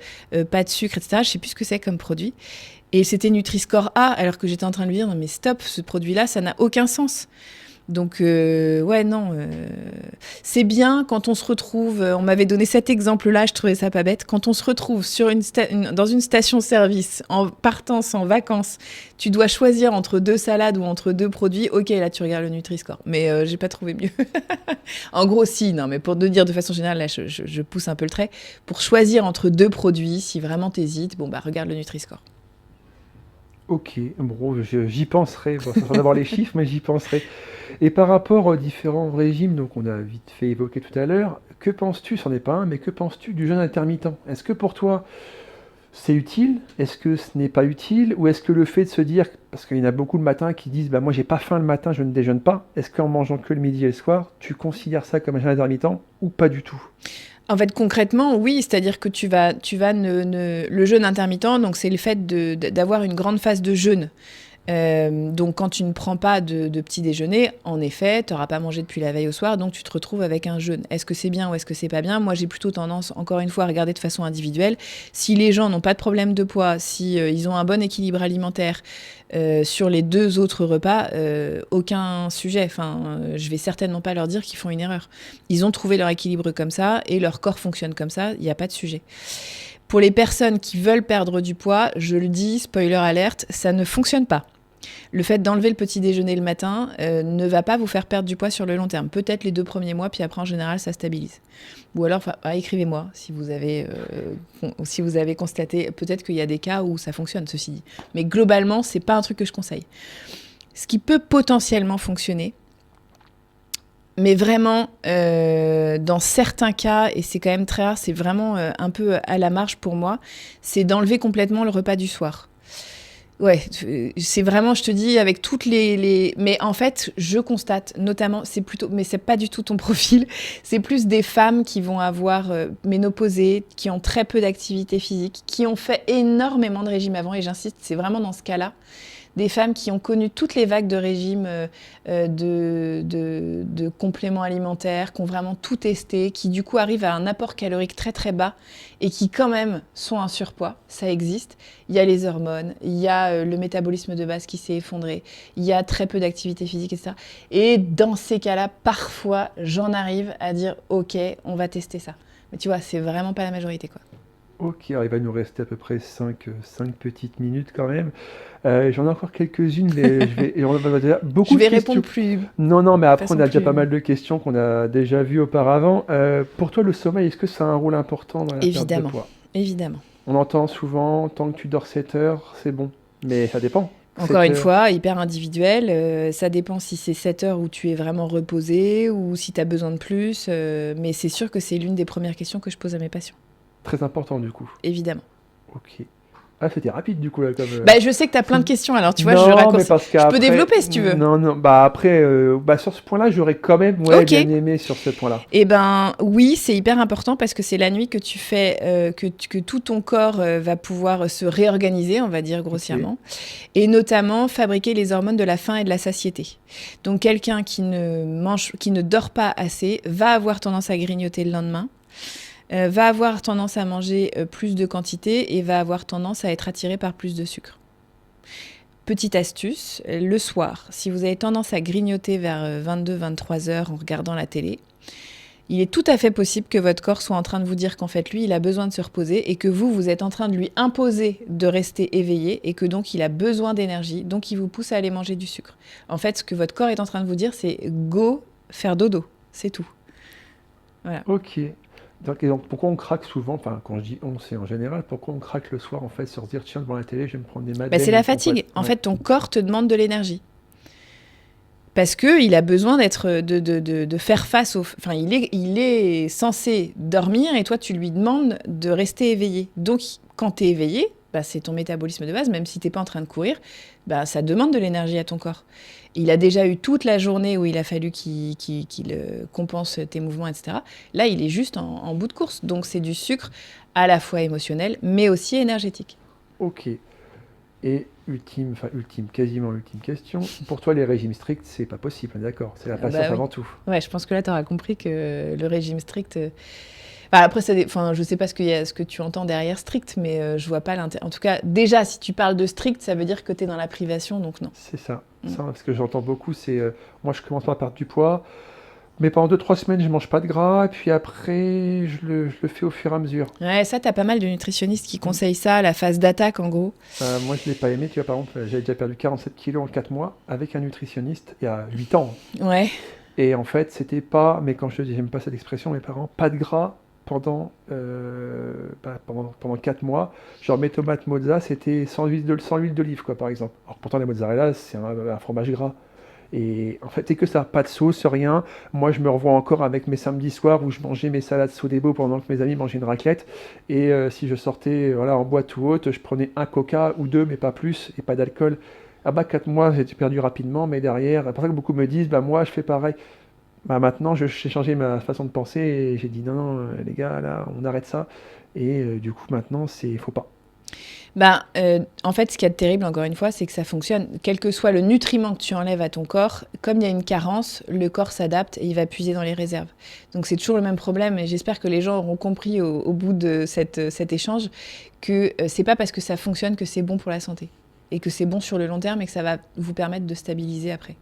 pas de sucre, etc. Je sais plus ce que c'est comme produit. Et c'était Nutri-Score A, alors que j'étais en train de lui dire, non mais stop, ce produit-là, ça n'a aucun sens. Donc, ouais, non, c'est bien quand on se retrouve, on m'avait donné cet exemple-là, je trouvais ça pas bête, quand on se retrouve dans une station-service, en partance, en vacances, tu dois choisir entre 2 salades ou entre 2 produits, ok, là, tu regardes le Nutri-Score, mais j'ai pas trouvé mieux. En gros, si, non, mais pour te dire de façon générale, là, je pousse un peu le trait, pour choisir entre 2 produits, si vraiment t'hésites, bon, bah, regarde le Nutri-Score. Ok, bon, j'y penserai, bon, sans avoir les chiffres, mais j'y penserai. Et par rapport aux différents régimes, donc on a vite fait évoquer tout à l'heure, que penses-tu, c'en est pas un, mais que penses-tu du jeûne intermittent? Est-ce que pour toi, c'est utile? Est-ce que ce n'est pas utile? Ou est-ce que le fait de se dire, parce qu'il y en a beaucoup le matin qui disent, bah moi j'ai pas faim le matin, je ne déjeune pas, est-ce qu'en mangeant que le midi et le soir, tu considères ça comme un jeûne intermittent ou pas du tout? En fait, concrètement, oui, c'est-à-dire que le jeûne intermittent, donc c'est le fait d'avoir une grande phase de jeûne. Donc quand tu ne prends pas de petit déjeuner, en effet, tu n'auras pas mangé depuis la veille au soir, donc tu te retrouves avec un jeûne. Est-ce que c'est bien ou est-ce que c'est pas bien? Moi, j'ai plutôt tendance, encore une fois, à regarder de façon individuelle. Si les gens n'ont pas de problème de poids, si ils ont un bon équilibre alimentaire sur les 2 autres repas, aucun sujet. Enfin, je vais certainement pas leur dire qu'ils font une erreur. Ils ont trouvé leur équilibre comme ça et leur corps fonctionne comme ça, il n'y a pas de sujet. Pour les personnes qui veulent perdre du poids, je le dis, spoiler alerte, ça ne fonctionne pas. Le fait d'enlever le petit déjeuner le matin ne va pas vous faire perdre du poids sur le long terme. Peut-être les 2 premiers mois, puis après, en général, ça stabilise. Ou alors, écrivez-moi si vous avez constaté. Peut-être qu'il y a des cas où ça fonctionne, ceci dit. Mais globalement, c'est pas un truc que je conseille. Ce qui peut potentiellement fonctionner, mais vraiment, dans certains cas, et c'est quand même très rare, c'est vraiment un peu à la marge pour moi, c'est d'enlever complètement le repas du soir. Ouais, c'est vraiment, je te dis, avec toutes les... Mais en fait, je constate, notamment, mais c'est pas du tout ton profil, c'est plus des femmes qui vont avoir ménopausé, qui ont très peu d'activité physique, qui ont fait énormément de régime avant, et j'insiste, c'est vraiment dans ce cas-là. des femmes qui ont connu toutes les vagues de régimes de compléments alimentaires, qui ont vraiment tout testé, qui du coup arrivent à un apport calorique très très bas et qui quand même sont en surpoids, ça existe. Il y a les hormones, il y a le métabolisme de base qui s'est effondré, il y a très peu d'activité physique, etc. Et dans ces cas-là, parfois, j'en arrive à dire « Ok, on va tester ça ». Mais tu vois, c'est vraiment pas la majorité, quoi. Ok, alors il va nous rester à peu près 5 petites minutes quand même. J'en ai encore quelques-unes, mais on va déjà beaucoup Je vais de questions. répondre plus... Non, mais après, façon on a déjà plus- pas mal de questions qu'on a déjà vues auparavant. Pour toi, le sommeil, est-ce que ça a un rôle important dans la perte de Évidemment, poids? évidemment. On entend souvent, tant que tu dors 7 heures, c'est bon. Mais ça dépend. Encore 7 une heures. fois, hyper individuel. Ça dépend si c'est 7 heures où tu es vraiment reposé ou si tu as besoin de plus. Mais c'est sûr que c'est l'une des premières questions que je pose à mes patients, Très important du coup. évidemment. Ok. Ah, c'était rapide du coup là comme. Bah, je sais que tu as plein de questions, alors tu vois, je Non, mais raccourcis. parce Je peux qu'après. développer si tu veux. Non, bah après, sur ce point-là, j'aurais quand même Ok. bien aimé sur ce point-là. Eh ben oui, c'est hyper important parce que c'est la nuit que tu fais, que tout ton corps va pouvoir se réorganiser, on va dire grossièrement, et notamment fabriquer les hormones de la faim et de la satiété. Donc quelqu'un qui ne dort pas assez va avoir tendance à grignoter le lendemain, va avoir tendance à manger plus de quantité et va avoir tendance à être attiré par plus de sucre. Petite astuce, le soir, si vous avez tendance à grignoter vers 22-23 heures en regardant la télé, il est tout à fait possible que votre corps soit en train de vous dire qu'en fait, lui, il a besoin de se reposer et que vous êtes en train de lui imposer de rester éveillé et que donc il a besoin d'énergie, donc il vous pousse à aller manger du sucre. En fait, ce que votre corps est en train de vous dire, c'est go faire dodo, c'est tout. Voilà. Ok. Donc, pourquoi on craque souvent, enfin quand je dis on, c'est en général, pourquoi on craque le soir en fait sur se dire tiens devant la télé je vais me prendre des Bah, madeleines c'est la et fatigue. compagnie. En Ouais. fait, ton corps te demande de l'énergie. Parce qu'il a besoin de faire face au... Enfin, il est censé dormir et toi, tu lui demandes de rester éveillé. Donc, quand tu es éveillé, bah, c'est ton métabolisme de base, même si tu n'es pas en train de courir, bah, ça demande de l'énergie à ton corps. Il a déjà eu toute la journée où il a fallu qu'il compense tes mouvements, etc. Là, il est juste en bout de course. Donc, c'est du sucre à la fois émotionnel, mais aussi énergétique. Ok. Et quasiment ultime question. Pour toi les régimes stricts c'est pas possible, on est d'accord. C'est la Bah patience oui. avant tout. Ouais, je pense que là, tu auras compris que le régime strict... Bah, après, je sais pas ce que tu entends derrière strict, mais je vois pas l'intérêt. En tout cas, déjà, si tu parles de strict, ça veut dire que tu es dans la privation, donc non. C'est ça. Mm. Ça, ce que j'entends beaucoup, c'est moi je commence par perdre du poids, mais pendant 2-3 semaines je mange pas de gras, et puis après je le fais au fur et à mesure. Ouais, ça, t'as pas mal de nutritionnistes qui conseillent ça, la phase d'attaque, en gros. Moi je l'ai pas aimé, tu vois, par exemple, j'avais déjà perdu 47 kilos en 4 mois avec un nutritionniste il y a 8 ans. Ouais. Et en fait, c'était pas, mais quand je dis, j'aime pas cette expression, mes parents, pas de gras pendant 4 mois. Genre mes tomates mozza, c'était sans huile d'olive, quoi, par exemple. Alors pourtant, les mozzarella, c'est un fromage gras. Et en fait, c'est que ça, pas de sauce, rien. Moi, je me revois encore avec mes samedis soirs où je mangeais mes salades Sodebo pendant que mes amis mangeaient une raclette. Et si je sortais voilà, en boîte ou autre, je prenais un coca ou deux, mais pas plus, et pas d'alcool. Ah bah 4 mois, j'ai perdu rapidement, mais derrière, c'est pour ça que beaucoup me disent, bah moi, je fais pareil. Bah maintenant, j'ai changé ma façon de penser et j'ai dit non, les gars, là, on arrête ça. Et du coup, maintenant, faut pas. En fait, ce qu'il y a de terrible, encore une fois, c'est que ça fonctionne. Quel que soit le nutriment que tu enlèves à ton corps, comme il y a une carence, le corps s'adapte et il va puiser dans les réserves. Donc c'est toujours le même problème et j'espère que les gens auront compris au bout de cet échange que c'est pas parce que ça fonctionne que c'est bon pour la santé et que c'est bon sur le long terme et que ça va vous permettre de stabiliser après.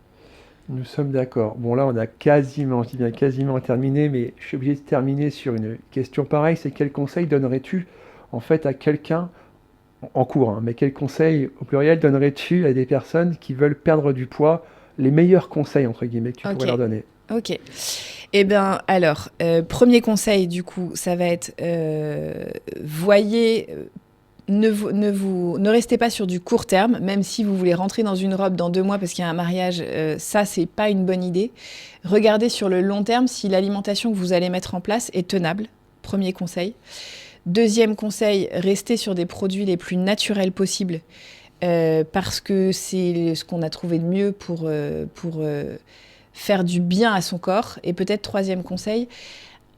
Nous sommes d'accord. Bon, là, on a quasiment, je dis bien quasiment terminé, mais je suis obligé de terminer sur une question pareille. C'est quel conseil donnerais-tu, en fait, à quelqu'un, en cours, hein, mais quel conseil, au pluriel, donnerais-tu à des personnes qui veulent perdre du poids, les meilleurs conseils, entre guillemets, que tu pourrais leur donner? Ok. Eh bien, alors, premier conseil, du coup, ça va être, voyez... Ne restez pas sur du court terme, même si vous voulez rentrer dans une robe dans 2 mois parce qu'il y a un mariage, ça, c'est pas une bonne idée. Regardez sur le long terme si l'alimentation que vous allez mettre en place est tenable. Premier conseil. Deuxième conseil, restez sur des produits les plus naturels possibles parce que c'est ce qu'on a trouvé de mieux pour faire du bien à son corps. Et peut-être troisième conseil,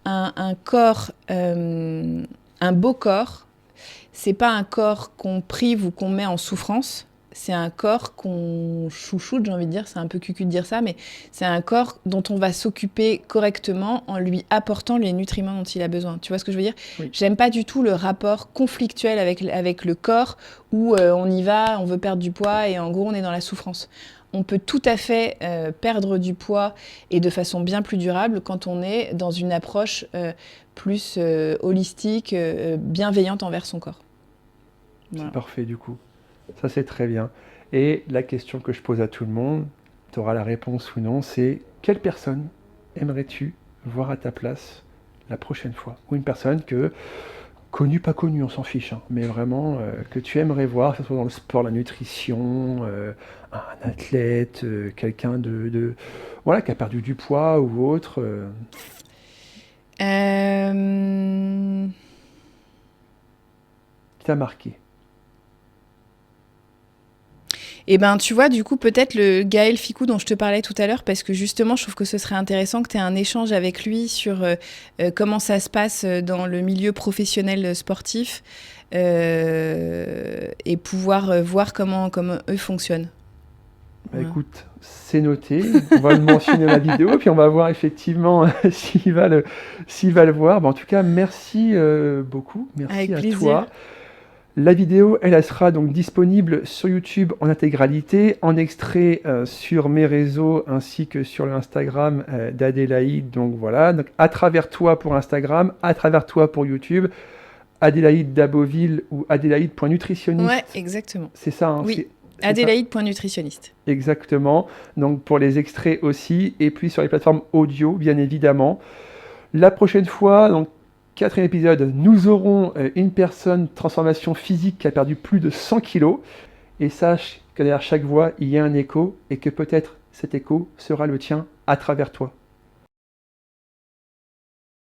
un beau corps, c'est pas un corps qu'on prive ou qu'on met en souffrance, c'est un corps qu'on chouchoute, j'ai envie de dire, c'est un peu cucu de dire ça, mais c'est un corps dont on va s'occuper correctement en lui apportant les nutriments dont il a besoin. Tu vois ce que je veux dire ? Oui. J'aime pas du tout le rapport conflictuel avec le corps où on y va, on veut perdre du poids et en gros on est dans la souffrance. On peut tout à fait perdre du poids et de façon bien plus durable quand on est dans une approche plus holistique, bienveillante envers son corps. Voilà. C'est parfait du coup. Ça c'est très bien. Et la question que je pose à tout le monde, tu auras la réponse ou non, c'est quelle personne aimerais-tu voir à ta place la prochaine fois ? Ou une personne que, connue, pas connue, on s'en fiche, hein, mais vraiment que tu aimerais voir, que ce soit dans le sport, la nutrition, un athlète, quelqu'un voilà, qui a perdu du poids ou autre. Qui t'a marqué ? Et ben, tu vois, du coup, peut-être le Gaël Ficou dont je te parlais tout à l'heure, parce que justement, je trouve que ce serait intéressant que tu aies un échange avec lui sur comment ça se passe dans le milieu professionnel sportif et pouvoir voir comment eux fonctionnent. Bah, écoute, c'est noté, on va le mentionner dans la vidéo, puis on va voir effectivement s'il va le voir. Bah, en tout cas, merci beaucoup, merci Avec à plaisir. toi. La vidéo, elle sera donc disponible sur YouTube en intégralité, en extrait sur mes réseaux ainsi que sur l'Instagram d'Adélaïde. Donc voilà, donc, à travers toi pour Instagram, à travers toi pour YouTube, Adélaïde Daboville ou Adélaïde.nutritionniste. Ouais, exactement. C'est ça, hein, Oui, c'est Adélaïde.nutritionniste. exactement. Donc pour les extraits aussi, et puis sur les plateformes audio, bien évidemment. La prochaine fois, donc 4e épisode, nous aurons une personne transformation physique qui a perdu plus de 100 kilos. Et sache que derrière chaque voix, il y a un écho et que peut-être cet écho sera le tien à travers toi.